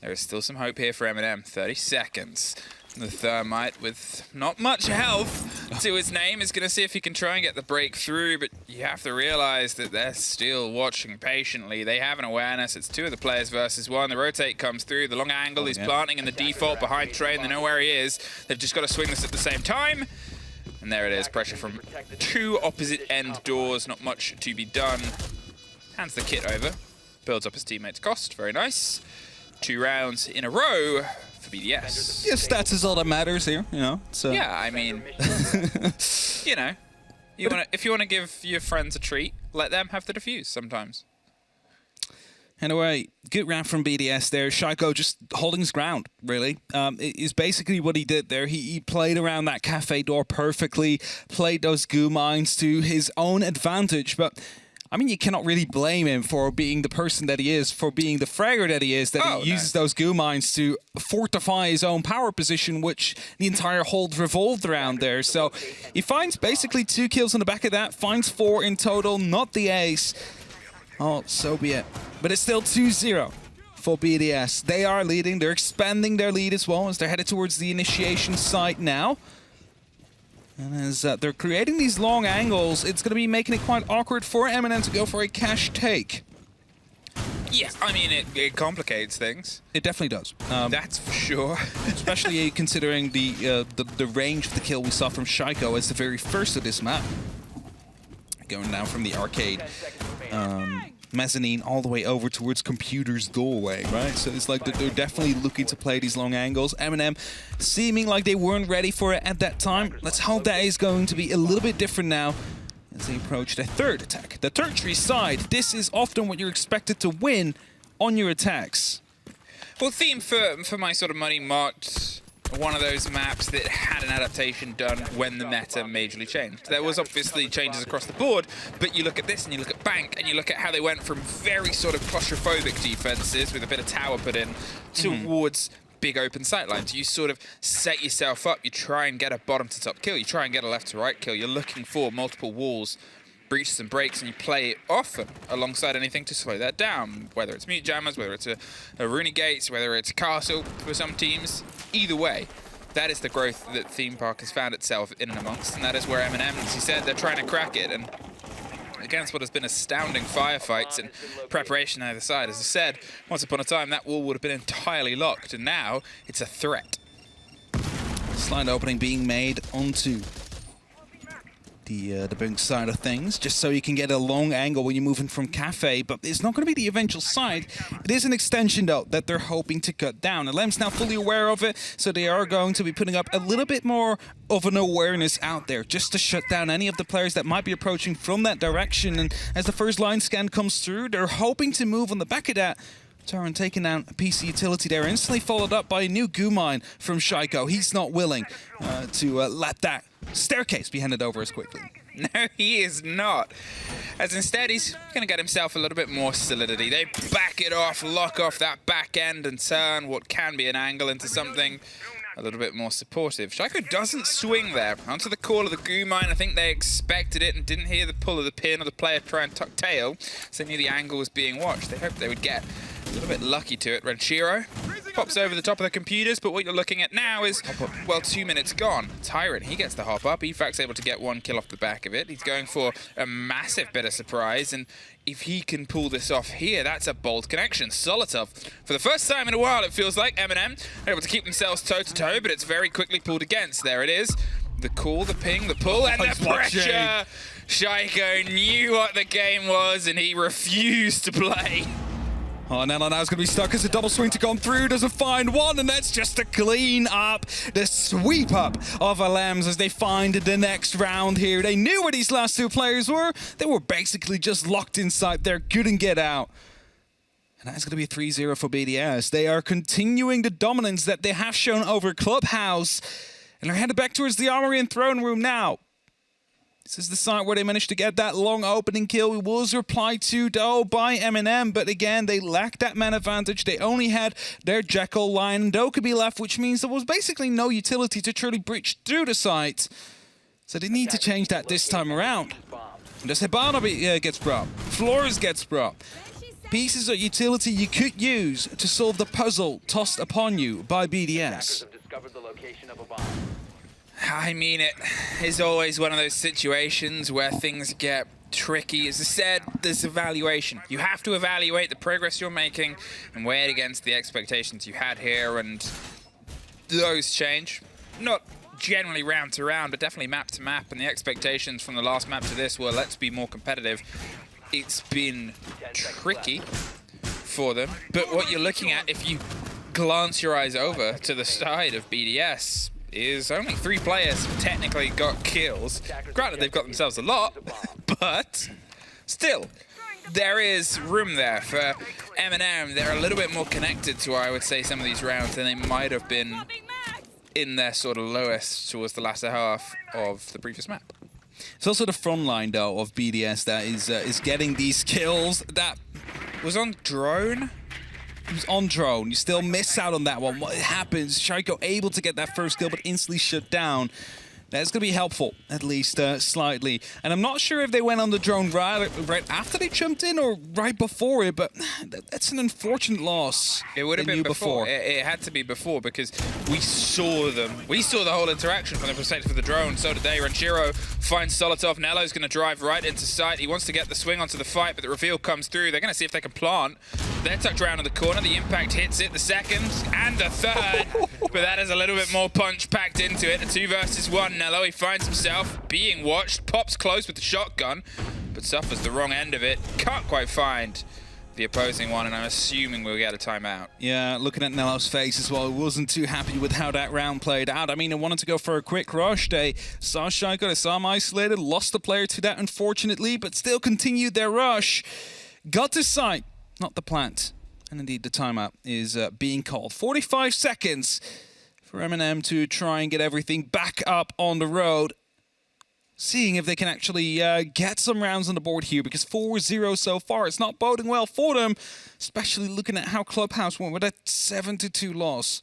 there is still some hope here for MnM. 30 seconds. The Thermite, with not much health to his name, is going to see if he can try and get the break through, but you have to realize that they're still watching patiently. They have an awareness. It's 2 of the players versus 1. The rotate comes through. The long angle is planting in the default behind Train. They know where he is. They've just got to swing this at the same time. And there it is. Pressure from 2 opposite end doors. Not much to be done. Hands the kit over. Builds up his teammate's cost. Very nice. 2 rounds in a row for BDS. Yeah, stats is all that matters here, you know. So. Yeah, I mean, you know, if you want to give your friends a treat, let them have the defuse sometimes. Anyway, good round from BDS there. Shaiko just holding his ground, really. Is basically what he did there. He played around that cafe door perfectly, played those goo mines to his own advantage, but I mean, you cannot really blame him for being the person that he is, for being the fragger that he is, that he uses those goo mines to fortify his own power position, which the entire hold revolved around there. So he finds basically 2 kills on the back of that, finds 4 in total, not the ace. Oh, so be it. But it's still 2-0 for BDS. They are leading. They're expanding their lead as well as they're headed towards the initiation site now. And as they're creating these long angles, it's going to be making it quite awkward for MnM to go for a cash take. Yeah, I mean, it complicates things. It definitely does. That's for sure. Especially considering the range of the kill we saw from Shaiko as the very first of this map. Going down from the arcade mezzanine all the way over towards computer's doorway, right? So it's like they're definitely looking to play these long angles. MnM seeming like they weren't ready for it at that time. Let's hope that is going to be a little bit different now as they approach the 3rd attack. The tertiary side, this is often what you're expected to win on your attacks. Well, Theme for my sort of money marked one of those maps that had an adaptation done when the meta majorly changed. There was obviously changes across the board, but you look at this and you look at Bank and you look at how they went from very sort of claustrophobic defenses with a bit of tower put in towards big open sightlines. You sort of set yourself up, you try and get a bottom to top kill, you try and get a left to right kill, you're looking for multiple walls, breaches and breaks, and you play it often alongside anything to slow that down, whether it's mute jammers, whether it's a Rooney Gates, whether it's Castle for some teams. Either way, that is the growth that Theme Park has found itself in and amongst, and that is where MnM, as he said, they're trying to crack it, and against what has been astounding firefights and preparation on either side. As I said, once upon a time, that wall would have been entirely locked, and now it's a threat. Slide opening being made onto the bunk side of things, just so you can get a long angle when you're moving from cafe, but it's not going to be the eventual side. It is an extension, though, that they're hoping to cut down. And Lem's now fully aware of it, so they are going to be putting up a little bit more of an awareness out there, just to shut down any of the players that might be approaching from that direction. And as the first line scan comes through, they're hoping to move on the back of that. Taran taking down a PC utility there, instantly followed up by a new goo mine from Shaiko. He's not willing to let that staircase be handed over as quickly. No, he is not. As instead, he's going to get himself a little bit more solidity. They back it off, lock off that back end, and turn what can be an angle into something a little bit more supportive. Shaiko doesn't swing there. Onto the call of the goo mine. I think they expected it and didn't hear the pull of the pin or the player try and tuck tail, so they knew the angle was being watched. They hoped they would get a little bit lucky to it. Renshiro pops over the top of the computers, but what you're looking at now is, well, 2 minutes gone. Tyrant, he gets the hop up. Efac's able to get 1 kill off the back of it. He's going for a massive bit of surprise, and if he can pull this off here, that's a bold connection. Solotov, for the first time in a while, it feels like MnM are able to keep themselves toe-to-toe, but it's very quickly pulled against. There it is. The call, the ping, the pull, and the pressure. Shaiko knew what the game was, and he refused to play. Oh, Nella now's going to be stuck as a double swing to come through. Doesn't find one, and that's just to clean up the sweep up of LMs as they find the next round here. They knew where these last 2 players were. They were basically just locked inside there, couldn't get out. And that's going to be a 3-0 for BDS. They are continuing the dominance that they have shown over Clubhouse, and they're headed back towards the Armory and Throne Room now. This is the site where they managed to get that long opening kill. It was replied to, though, by MnM, but again, they lacked that man advantage. They only had their Jekyll line, and Doe could be left, which means there was basically no utility to truly breach through the site. So they need to change that this time around. And as Hibana gets brought, Flores gets brought. Pieces of utility you could use to solve the puzzle tossed upon you by BDS. I mean, it is always one of those situations where things get tricky. As I said, there's evaluation. You have to evaluate the progress you're making and weigh it against the expectations you had here, and those change. Not generally round to round, but definitely map to map, and the expectations from the last map to this were, let's be more competitive. It's been tricky for them, but what you're looking at, if you glance your eyes over to the side of BDS, is only 3 players technically got kills. Granted, they've got themselves a lot, but still, there is room there for MnM. They're a little bit more connected to, I would say, some of these rounds than they might have been in their sort of lowest towards the latter half of the previous map. It's also the front line, though, of BDS that is getting these kills. That was on drone. He was on drone. You still miss out on that one. What happens? Shaiko able to get that first kill, but instantly shut down. That's going to be helpful, at least slightly. And I'm not sure if they went on the drone right after they jumped in or right before it, but that's an unfortunate loss. It would have been before. It had to be before because we saw them. We saw the whole interaction from the perspective of the drone. So did they. Renshiro finds Solotov. Nello's going to drive right into sight. He wants to get the swing onto the fight, but the reveal comes through. They're going to see if they can plant. They're tucked around in the corner. The impact hits it, the second and the third. But that is a little bit more punch packed into it. A 2 versus 1. Nello, he finds himself being watched, pops close with the shotgun, but suffers the wrong end of it. Can't quite find the opposing one, and I'm assuming we'll get a timeout. Yeah, looking at Nello's face as well, he wasn't too happy with how that round played out. I mean, they wanted to go for a quick rush. They saw Shaiko, they saw him isolated, lost the player to that, unfortunately, but still continued their rush. Got to sight, not the plant. And indeed, the timeout is being called. 45 seconds for MnM to try and get everything back up on the road. Seeing if they can actually get some rounds on the board here, because 4-0 so far, it's not boding well for them, especially looking at how Clubhouse went with that 7-2 loss.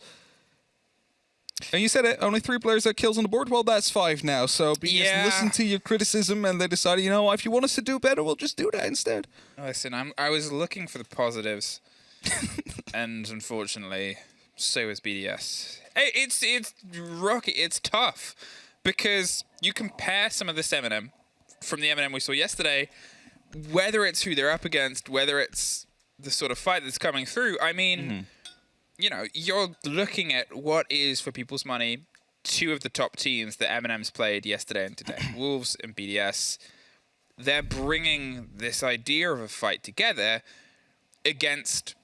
And you said it, only 3 players that kills on the board? Well, that's 5 now, so BDS listened to your criticism and they decided, you know, if you want us to do better, we'll just do that instead. Listen, I was looking for the positives, and unfortunately, so is BDS. It's rocky, it's tough, because you compare some of this MnM from the MnM we saw yesterday, whether it's who they're up against, whether it's the sort of fight that's coming through. I mean, you know, you're looking at what is, for people's money, 2 of the top teams that MnM's played yesterday and today, Wolves and BDS. They're bringing this idea of a fight together against,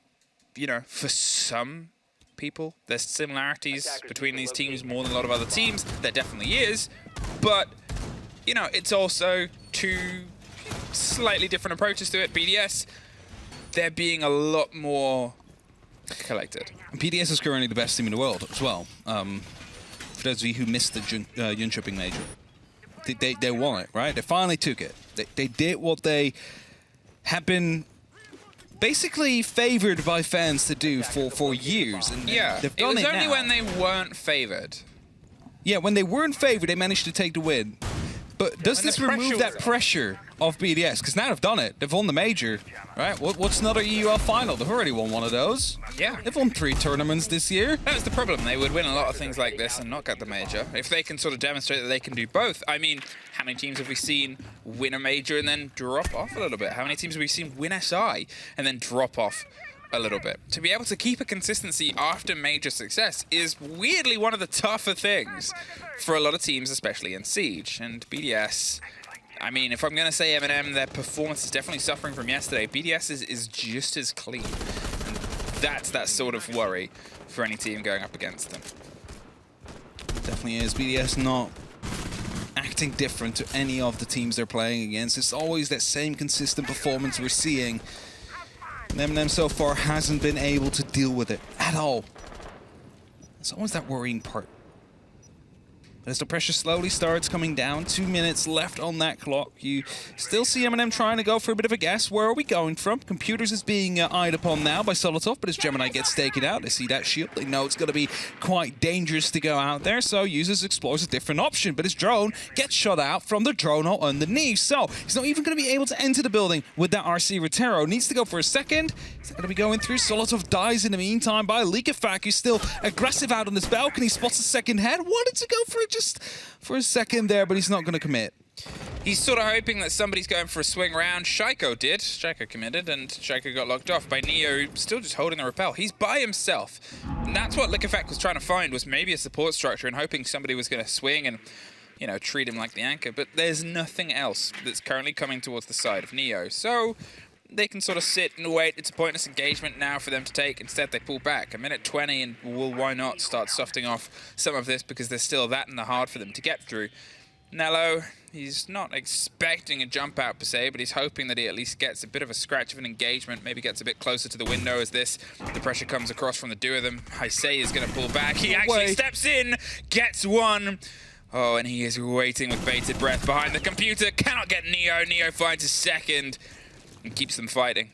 you know, for some people, there's similarities between these teams more than a lot of other teams. There definitely is, but you know, it's also 2 slightly different approaches to it. BDS, they're being a lot more collected. BDS is currently the best team in the world as well. For those of you who missed the Jönköping Major, they won it, right? They finally took it. They did what they have been basically favored by fans to do for years. And Yeah, they've it done was it only now. when they weren't favored. Yeah, when they weren't favored, they managed to take the win. But does when this the pressure remove was that on. pressure of BDS? Because now they've done it. They've won the major, right? What's another EUL final? They've already won one of those. Yeah. They've won 3 tournaments this year. That's the problem. They would win a lot of things like this and not get the major. If they can sort of demonstrate that they can do both. I mean, how many teams have we seen win a major and then drop off a little bit? How many teams have we seen win SI and then drop off a little bit? To be able to keep a consistency after major success is weirdly one of the tougher things for a lot of teams, especially in Siege. And BDS, I mean, if I'm going to say MnM, their performance is definitely suffering from yesterday. BDS is just as clean. And that's that sort of worry for any team going up against them. Definitely is. BDS not acting different to any of the teams they're playing against. It's always that same consistent performance we're seeing. And MnM so far hasn't been able to deal with it at all. It's always that worrying part. But as the pressure slowly starts coming down, 2 minutes left on that clock, you still see MnM trying to go for a bit of a guess. Where are we going from? Computers is being eyed upon now by Solotov, but as Gemini gets taken out, they see that shield. They know it's going to be quite dangerous to go out there, so Users explores a different option. But his drone gets shot out from the drone underneath, so he's not even going to be able to enter the building with that RC Rotero. Needs to go for a second. He's going to be going through. Solotov dies in the meantime by Likafak, who's still aggressive out on this balcony. Spots a second head. Wanted to go for it just for a second there, but he's not going to commit. He's sort of hoping that somebody's going for a swing round. Shaiko did. Shaiko committed, and Shaiko got locked off by Neo, still just holding the rappel. He's by himself. And that's what Likafak was trying to find, was maybe a support structure and hoping somebody was going to swing and, you know, treat him like the anchor. But there's nothing else that's currently coming towards the side of Neo. So they can sort of sit and wait. It's a pointless engagement now for them to take. Instead, they pull back. A minute 20, and well, why not start softening off some of this, because there's still that in the hard for them to get through. Nello, he's not expecting a jump out per se, but he's hoping that he at least gets a bit of a scratch of an engagement, maybe gets a bit closer to the window as the pressure comes across from the two of them. Heisei is going to pull back. He actually steps in, gets one. Oh, and he is waiting with bated breath behind the computer. Cannot get Neo. Neo finds his second and keeps them fighting.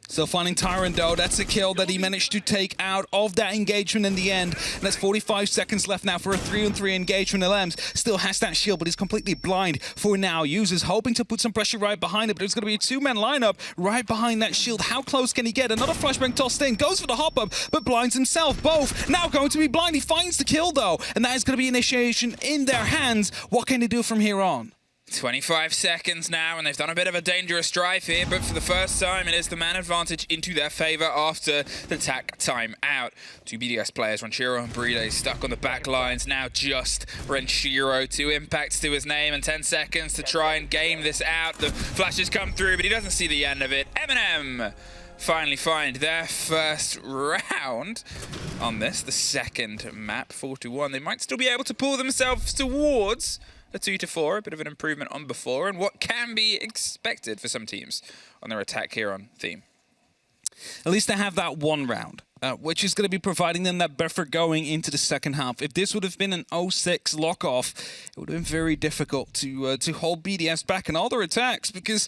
Still finding Tyrant though. That's a kill that he managed to take out of that engagement in the end. And that's 45 seconds left now for a 3-on-3 engagement. LMs still has that shield, but he's completely blind for now. Users hoping to put some pressure right behind it, but there's going to be a 2-man lineup right behind that shield. How close can he get? Another flashbang tossed in, goes for the hop-up, but blinds himself. Both now going to be blind. He finds the kill though, and that is going to be initiation in their hands. What can they do from here on? 25 seconds now, and they've done a bit of a dangerous drive here, but for the first time, it is the man advantage into their favor after the TAC time out. 2 BDS players, Renshiro and Bride, stuck on the back lines. Now just Renshiro, 2 impacts to his name, and 10 seconds to try and game this out. The flashes come through, but he doesn't see the end of it. MnM finally find their first round on this, the second map, 4-1. They might still be able to pull themselves towards a 2-4, a bit of an improvement on before, and what can be expected for some teams on their attack here on theme. At least they have that one round, which is going to be providing them that buffer going into the second half. If this would have been an 0-6 lock-off, it would have been very difficult to hold BDS back in all their attacks, because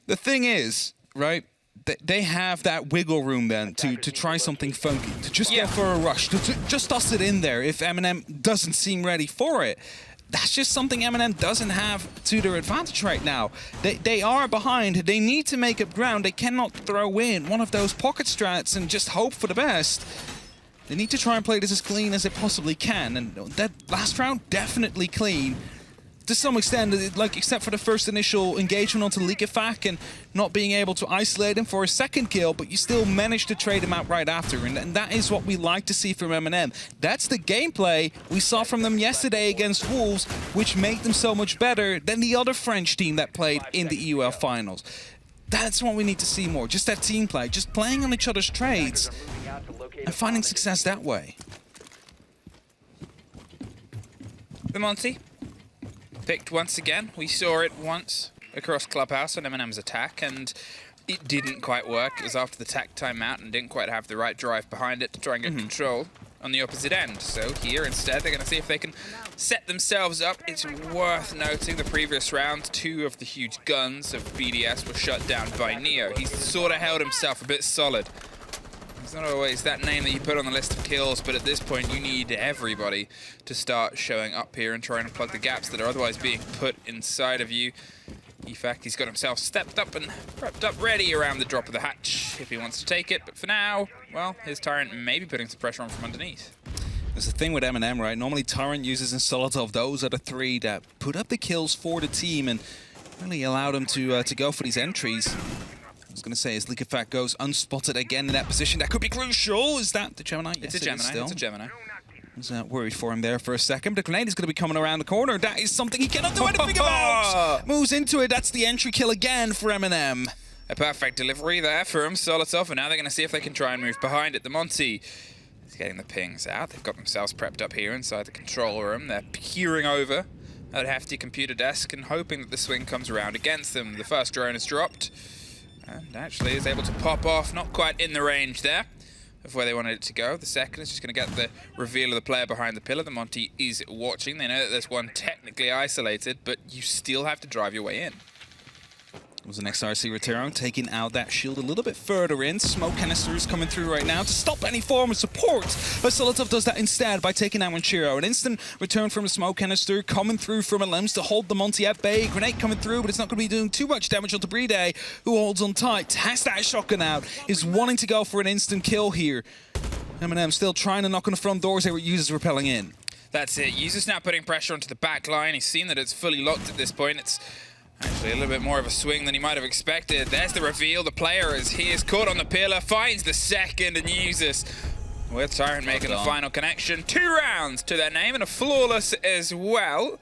the thing is, right, they have that wiggle room then to try something funky, to just go for a rush, to just toss it in there if MnM doesn't seem ready for it. That's just something MnM doesn't have to their advantage right now. They are behind. They need to make up ground. They cannot throw in one of those pocket strats and just hope for the best. They need to try and play this as clean as they possibly can. And that last round, definitely clean. To some extent, like except for the first initial engagement onto Likafak and not being able to isolate him for a second kill, but you still managed to trade him out right after, and that is what we like to see from MnM. That's the gameplay we saw from them yesterday against Wolves, which made them so much better than the other French team that played in the EUL finals. That's what we need to see more, just that team play, just playing on each other's trades and finding success that way. The Monty picked once again. We saw it once across Clubhouse on MnM's attack, and it didn't quite work. It was after the TAC timeout and didn't quite have the right drive behind it to try and get control. on the opposite end. So here instead they're going to see if they can set themselves up. It's worth noting the previous round, 2 of the huge guns of BDS were shut down by Neo. He's sort of held himself a bit solid. It's not always that name that you put on the list of kills, but at this point you need everybody to start showing up here and trying to plug the gaps that are otherwise being put inside of you. In fact, he's got himself stepped up and prepped up ready around the drop of the hatch if he wants to take it. But for now, well, his Tyrant may be putting some pressure on from underneath. There's the thing with MnM, right? Normally Tyrant uses and Solotov, those are the 3 that put up the kills for the team and really allow them to go for these entries. I was going to say, as Leak of Fact goes unspotted again in that position, that could be crucial. Is that the Gemini? It's Yes, a Gemini. still. It's a Gemini. I was worried for him there for a second, but the grenade is going to be coming around the corner. That is something he cannot do anything about. Moves into it. That's the entry kill again for MnM. A perfect delivery there from Solotov, and now they're going to see if they can try and move behind it. The Monty is getting the pings out. They've got themselves prepped up here inside the control room. They're peering over that hefty computer desk and hoping that the swing comes around against them. The first drone is dropped and actually is able to pop off, not quite in the range there of where they wanted it to go. The second is just going to get the reveal of the player behind the pillar. The Monty is watching. They know that there's one technically isolated, but you still have to drive your way in. It was an XRC Rotero taking out that shield a little bit further in. Smoke canisters coming through right now to stop any form of support. But Solotov does that instead by taking out Manchiro. An instant return from a smoke canister coming through from MnM to hold the Monty at bay. Grenade coming through, but it's not going to be doing too much damage onto Bride, who holds on tight. Has that shotgun out. Is wanting to go for an instant kill here. MnM still trying to knock on the front doors here with users repelling in. That's it. Users now putting pressure onto the back line. He's seen that it's fully locked at this point. It's actually a little bit more of a swing than he might have expected. There's the reveal. The player is caught on the pillar, finds the second, and uses with Tyrant making the final connection. 2 rounds to their name and a flawless as well.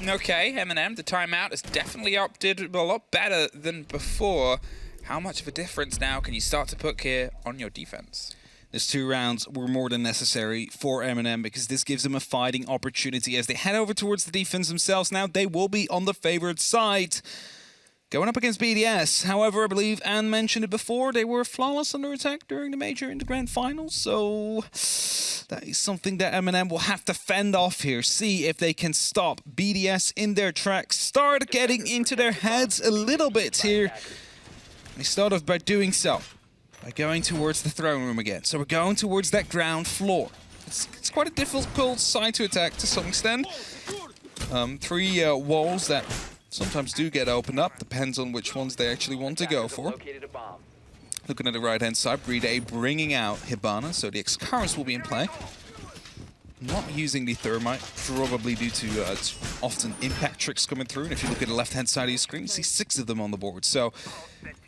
Okay, MnM, the timeout has definitely opted a lot better than before. How much of a difference now can you start to put here on your defense? These 2 rounds were more than necessary for MnM because this gives them a fighting opportunity as they head over towards the defense themselves. Now they will be on the favored side. Going up against BDS. However, I believe Anne mentioned it before, they were flawless under attack during the major in the grand finals. So that is something that MnM will have to fend off here. See if they can stop BDS in their tracks. Start getting into their heads a little bit here. They start off by doing so. By going towards the throne room again. So we're going towards that ground floor. It's quite a difficult side to attack to some extent. 3 walls that sometimes do get opened up. Depends on which ones they actually want to go for. Looking at the right-hand side, Bride bringing out Hibana, so the X-Currents will be in play. Not using the Thermite, probably due to often impact tricks coming through. And if you look at the left-hand side of your screen, you see 6 of them on the board. So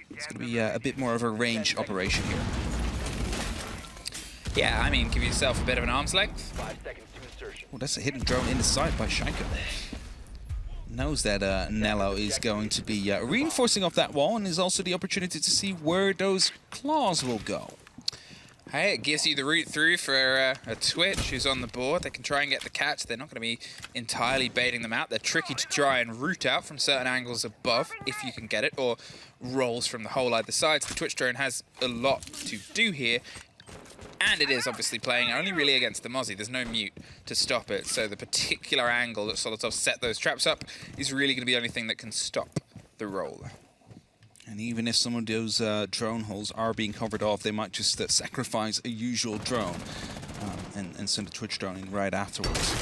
it's going to be a bit more of a range operation here. Yeah, I mean, give yourself a bit of an arm's length. 5 seconds to insertion. Well, that's a hidden drone in the side by Shaiko. Knows that Nello is going to be reinforcing off that wall, and is also the opportunity to see where those claws will go. Hey, it gives you the route through for a Twitch who's on the board. They can try and get the catch. They're not going to be entirely baiting them out. They're tricky to try and root out from certain angles above, if you can get it, or rolls from the hole either side. So the Twitch drone has a lot to do here. And it is obviously playing only really against the Mozzie. There's no mute to stop it. So the particular angle that Solotov set those traps up is really going to be the only thing that can stop the roll. And even if some of those drone holes are being covered off, they might just sacrifice a usual drone and send a Twitch drone in right afterwards.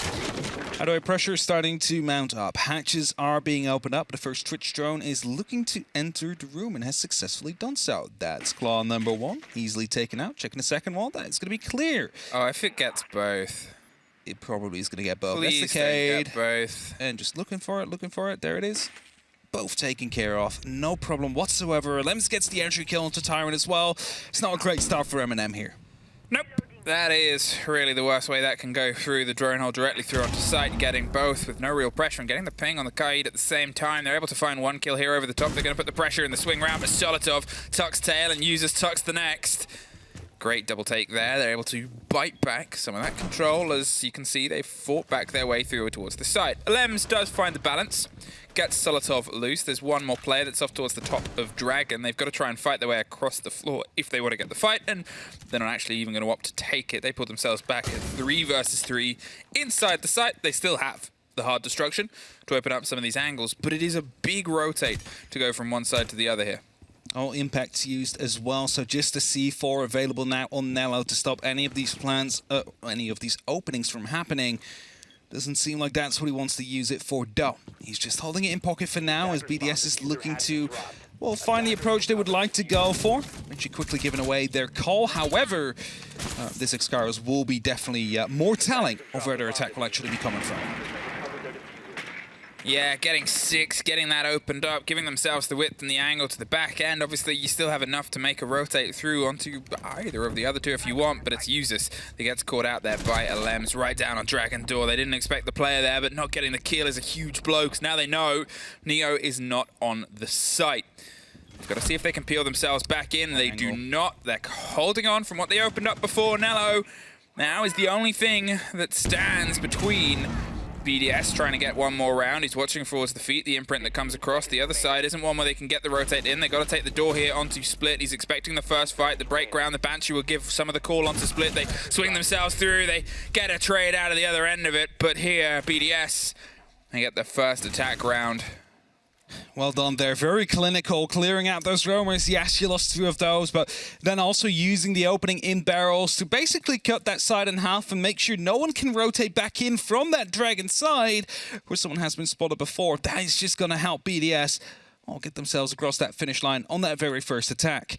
Hideaway pressure is starting to mount up. Hatches are being opened up. The first Twitch drone is looking to enter the room and has successfully done so. That's claw number 1, easily taken out. Checking the second wall, that's going to be clear. Oh, if it gets both. It probably is going to get both. Please That's the Cade. get both. And just looking for it. There it is. Both taken care of. No problem whatsoever. Lems gets the entry kill onto Tyrant as well. It's not a great start for MnM here. Nope. That is really the worst way that can go through. The drone hole directly through onto site, getting both with no real pressure and getting the ping on the Kaid at the same time. They're able to find 1 kill here over the top. They're going to put the pressure in the swing round, but Solotov tucks tail and uses tucks the next. Great double take there. They're able to bite back some of that control. As you can see, they fought back their way through towards the site. Lems does find the balance. gets Solotov loose. There's one more player that's off towards the top of Dragon. They've got to try and fight their way across the floor if they want to get the fight, and they're not actually even going to opt to take it. They put themselves back at 3 versus 3 inside the site. They still have the hard destruction to open up some of these angles, but it is a big rotate to go from one side to the other here. All impacts used as well, so just a C4 available now on Nello to stop any of these plans, any of these openings from happening. Doesn't seem like that's what he wants to use it for, though. He's just holding it in pocket for now as BDS is looking to, well, find the approach they would like to go for. Actually quickly giving away their call. However, this X-Scarus will be definitely more telling of where their attack will actually be coming from. Yeah, getting 6, getting that opened up, giving themselves the width and the angle to the back end. Obviously, you still have enough to make a rotate through onto either of the other two if you want, but it's Usus that gets caught out there by Alems right down on Dragon Door. They didn't expect the player there, but not getting the kill is a huge blow, because now they know Neo is not on the site. They've got to see if they can peel themselves back in. They do not. They're holding on from what they opened up before. Nello now is the only thing that stands between BDS trying to get one more round. He's watching towards the feet, the imprint that comes across. The other side isn't one where they can get the rotate in. They got to take the door here onto Split. He's expecting the first fight, the break ground. The Banshee will give some of the call onto Split. They swing themselves through. They get a trade out of the other end of it. But here, BDS, they get the first attack round. Well done there. Very clinical, clearing out those roamers. Yes, you lost 2 of those, but then also using the opening in barrels to basically cut that side in half and make sure no one can rotate back in from that Dragon side where someone has been spotted before. That is just going to help BDS get themselves across that finish line on that very first attack.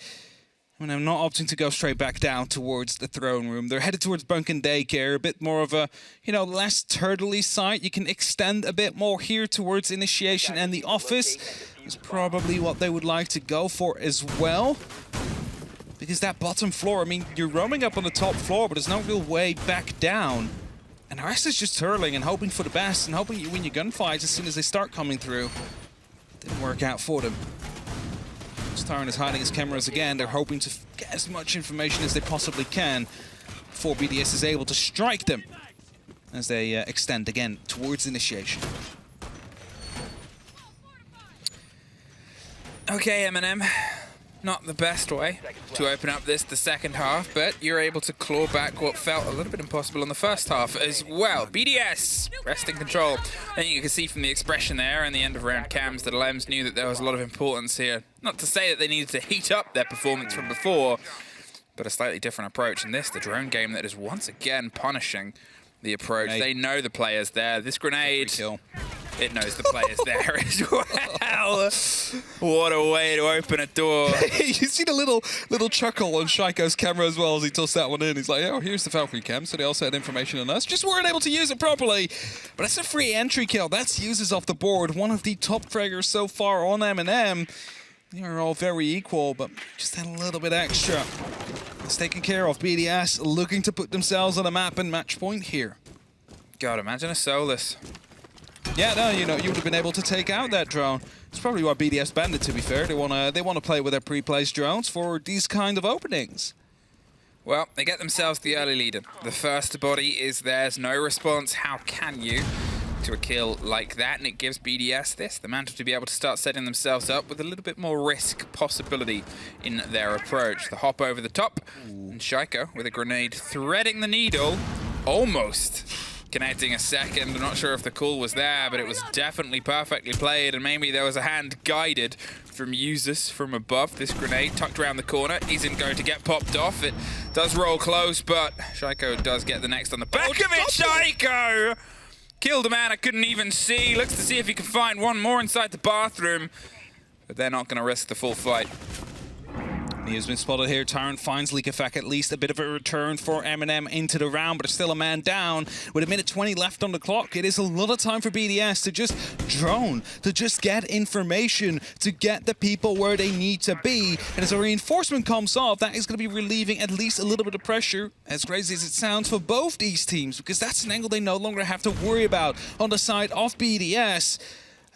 And I'm not opting to go straight back down towards the throne room. They're headed towards Bunk and Daycare, a bit more of a, less turtley site. You can extend a bit more here towards Initiation and the office. Is probably what they would like to go for as well. Because that bottom floor, I mean, you're roaming up on the top floor, but there's no real way back down. And the rest is just turtling and hoping for the best and hoping you win your gunfights as soon as they start coming through. Didn't work out for them. Taran is hiding his cameras again. They're hoping to get as much information as they possibly can before BDS is able to strike them as they extend again towards Initiation. Okay, MnM. Not the best way to open up the second half, but you're able to claw back what felt a little bit impossible in the first half as well. BDS resting control. I think you can see from the expression there and the end of round cams that Alems knew that there was a lot of importance here. Not to say that they needed to heat up their performance from before, but a slightly different approach. And this, the drone game that is once again punishing the approach. They know the players there. This grenade, it knows the players there as well. What a way to open a door. You see the little chuckle on Shaiko's camera as well as he tossed that one in. He's like, oh, here's the Valkyrie cam, so they also had information on us. Just weren't able to use it properly. But that's a free entry kill. That's Uses off the board. One of the top fraggers so far on MnM. They're all very equal, but just had a little bit extra. It's taken care of. BDS looking to put themselves on a map and match point here. God, imagine a Solus. Yeah, no, you would have been able to take out that drone. It's probably why BDS banned it, to be fair. They want to play with their pre-placed drones for these kind of openings. Well, they get themselves the early lead in. The first body is theirs. No response. How can you to a kill like that? And it gives BDS the mantle to be able to start setting themselves up with a little bit more risk possibility in their approach. The hop over the top. And Shaiko with a grenade threading the needle. Almost connecting a second. I'm not sure if the call was there, but it was definitely perfectly played, and maybe there was a hand guided from Usus from above. This grenade tucked around the corner isn't going to get popped off. It does roll close, but Shaiko does get the next on the back of it. Shaiko killed a man I couldn't even see. Looks to see if he can find one more inside the bathroom, but they're not going to risk the full fight. He has been spotted here. Taran finds Leakafak, at least a bit of a return for MnM into the round, but there's still a man down with a minute 20 left on the clock. It is a lot of time for BDS to just drone, to just get information, to get the people where they need to be. And as a reinforcement comes off, that is going to be relieving at least a little bit of pressure, as crazy as it sounds, for both these teams, because that's an angle they no longer have to worry about on the side of BDS.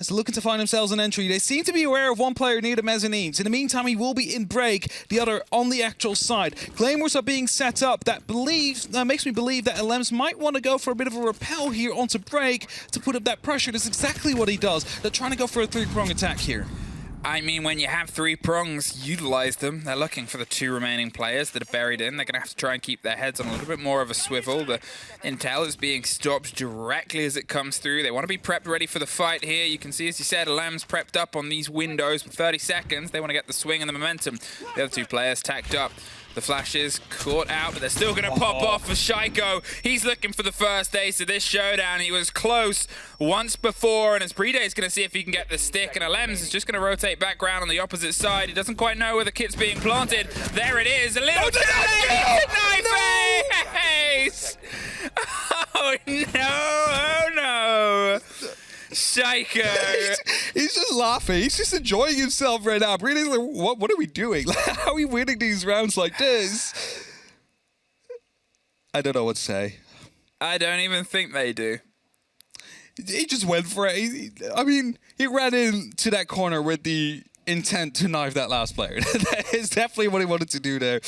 as they're looking to find themselves an entry. They seem to be aware of one player near the mezzanines. In the meantime, he will be in break, the other on the actual side. Claymores are being set up. That makes me believe that LMs might want to go for a bit of a rappel here onto break to put up that pressure. That's exactly what he does. They're trying to go for a 3-prong attack here. I mean, when you have 3 prongs, utilize them. They're looking for the 2 remaining players that are buried in. They're going to have to try and keep their heads on a little bit more of a swivel. The intel is being stopped directly as it comes through. They want to be prepped ready for the fight here. You can see, as you said, Lamb's prepped up on these windows for 30 seconds. They want to get the swing and the momentum. The other 2 players tacked up. The flashes caught out, but they're still going to pop off for Shaiko. He's looking for the first ace of this showdown. He was close once before, and as Brede is going to see if he can get the stick, and Alems is just going to rotate back around on the opposite side. He doesn't quite know where the kit's being planted. There it is, a little knife ace! Oh no! Shaiko! He's just laughing. He's just enjoying himself right now. Brede's like, what are we doing? How are we winning these rounds like this? I don't know what to say. I don't even think they do. He just went for it. He ran into that corner with the intent to knife that last player. That is definitely what he wanted to do there.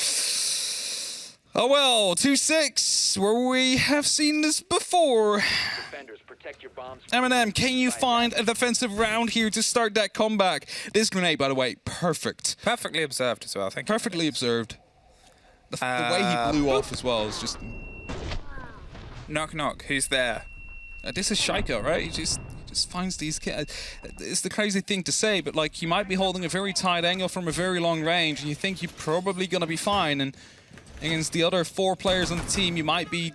Oh well, 2-6, where we have seen this before. Defenders, protect your bombs. MnM, can you find a defensive round here to start that comeback? This grenade, by the way, perfect. Perfectly observed as well, thank you. Perfectly observed. The way he blew off as well is just... Knock, knock, who's there? This is Shaiko, right? He just finds these kids. It's the crazy thing to say, but like, you might be holding a very tight angle from a very long range, and you think you're probably going to be fine, and against the other 4 players on the team, you might be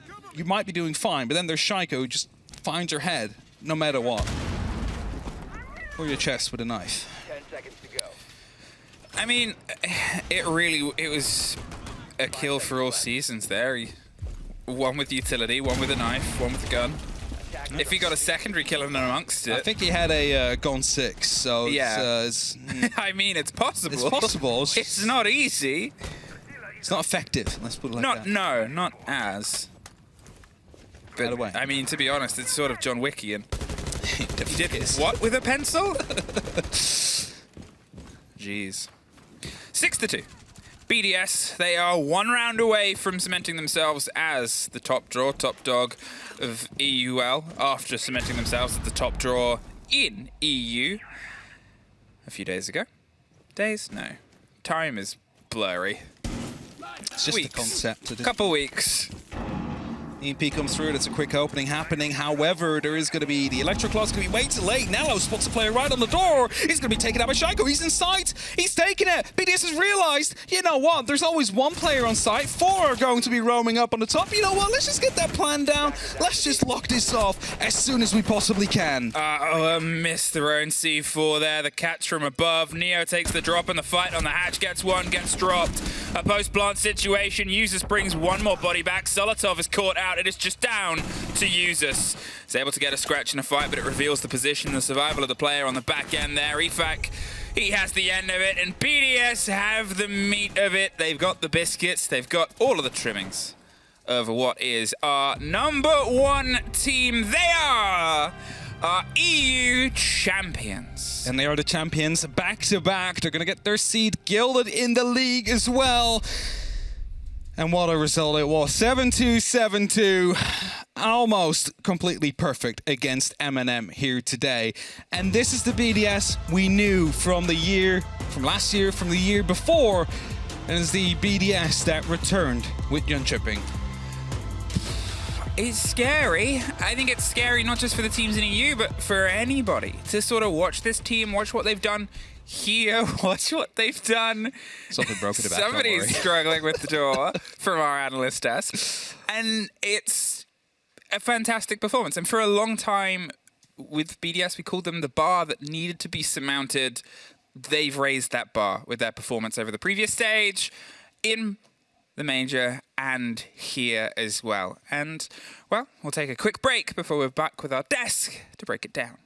doing fine, but then there's Shaiko who just finds your head, no matter what. Or your chest with a knife. 10 seconds to go. I mean, it was a kill for all seasons there. One with utility, one with a knife, one with a gun. If he got a secondary kill in amongst it... I think he had a Gone 6, so yeah. I mean, it's possible. It's possible. It's not easy. It's not effective, let's put it like that. No, not as. But, way. I mean, to be honest, it's sort of John Wickian. He did what with a pencil? Jeez. 6-2. BDS, they are 1 round away from cementing themselves as the top draw, top dog of EUL, after cementing themselves as the top draw in EU a few days ago. Days? No. Time is blurry. It's just weeks. the concept. Couple weeks. EMP comes through, it's a quick opening happening. However, there is going to be the Electro Claw's going to be way too late. Nello spots the player right on the door. He's going to be taken out by Shaiko. He's in sight. He's taking it. BDS has realized, you know what? There's always 1 player on site. 4 are going to be roaming up on the top. You know what? Let's just get that plan down. Let's just lock this off as soon as we possibly can. Missed their own C4 there. The catch from above. Neo takes the drop and the fight on the hatch. Gets one, gets dropped. A post-plant situation. Users brings 1 more body back. Solotov is caught out. It is just down to Users. He's able to get a scratch in a fight, but it reveals the position, the survival of the player on the back end there. Efak, he has the end of it, and BDS have the meat of it. They've got the biscuits. They've got all of the trimmings of what is our #1 team. They are our EU champions. And they are the champions back-to-back. They're going to get their seat gilded in the league as well. And what a result it was. 7-2, 7-2. Almost completely perfect against MnM here today. And this is the BDS we knew from last year, from the year before. And it's the BDS that returned with Jönköping. It's scary. I think it's scary not just for the teams in EU, but for anybody to sort of watch this team, watch what they've done here, watch what they've done. Something broke at the back. Somebody's struggling with the door from our analyst desk. And it's a fantastic performance. And for a long time with BDS, we called them the bar that needed to be surmounted. They've raised that bar with their performance over the previous stage, in the major, and here as well. And, well, we'll take a quick break before we're back with our desk to break it down.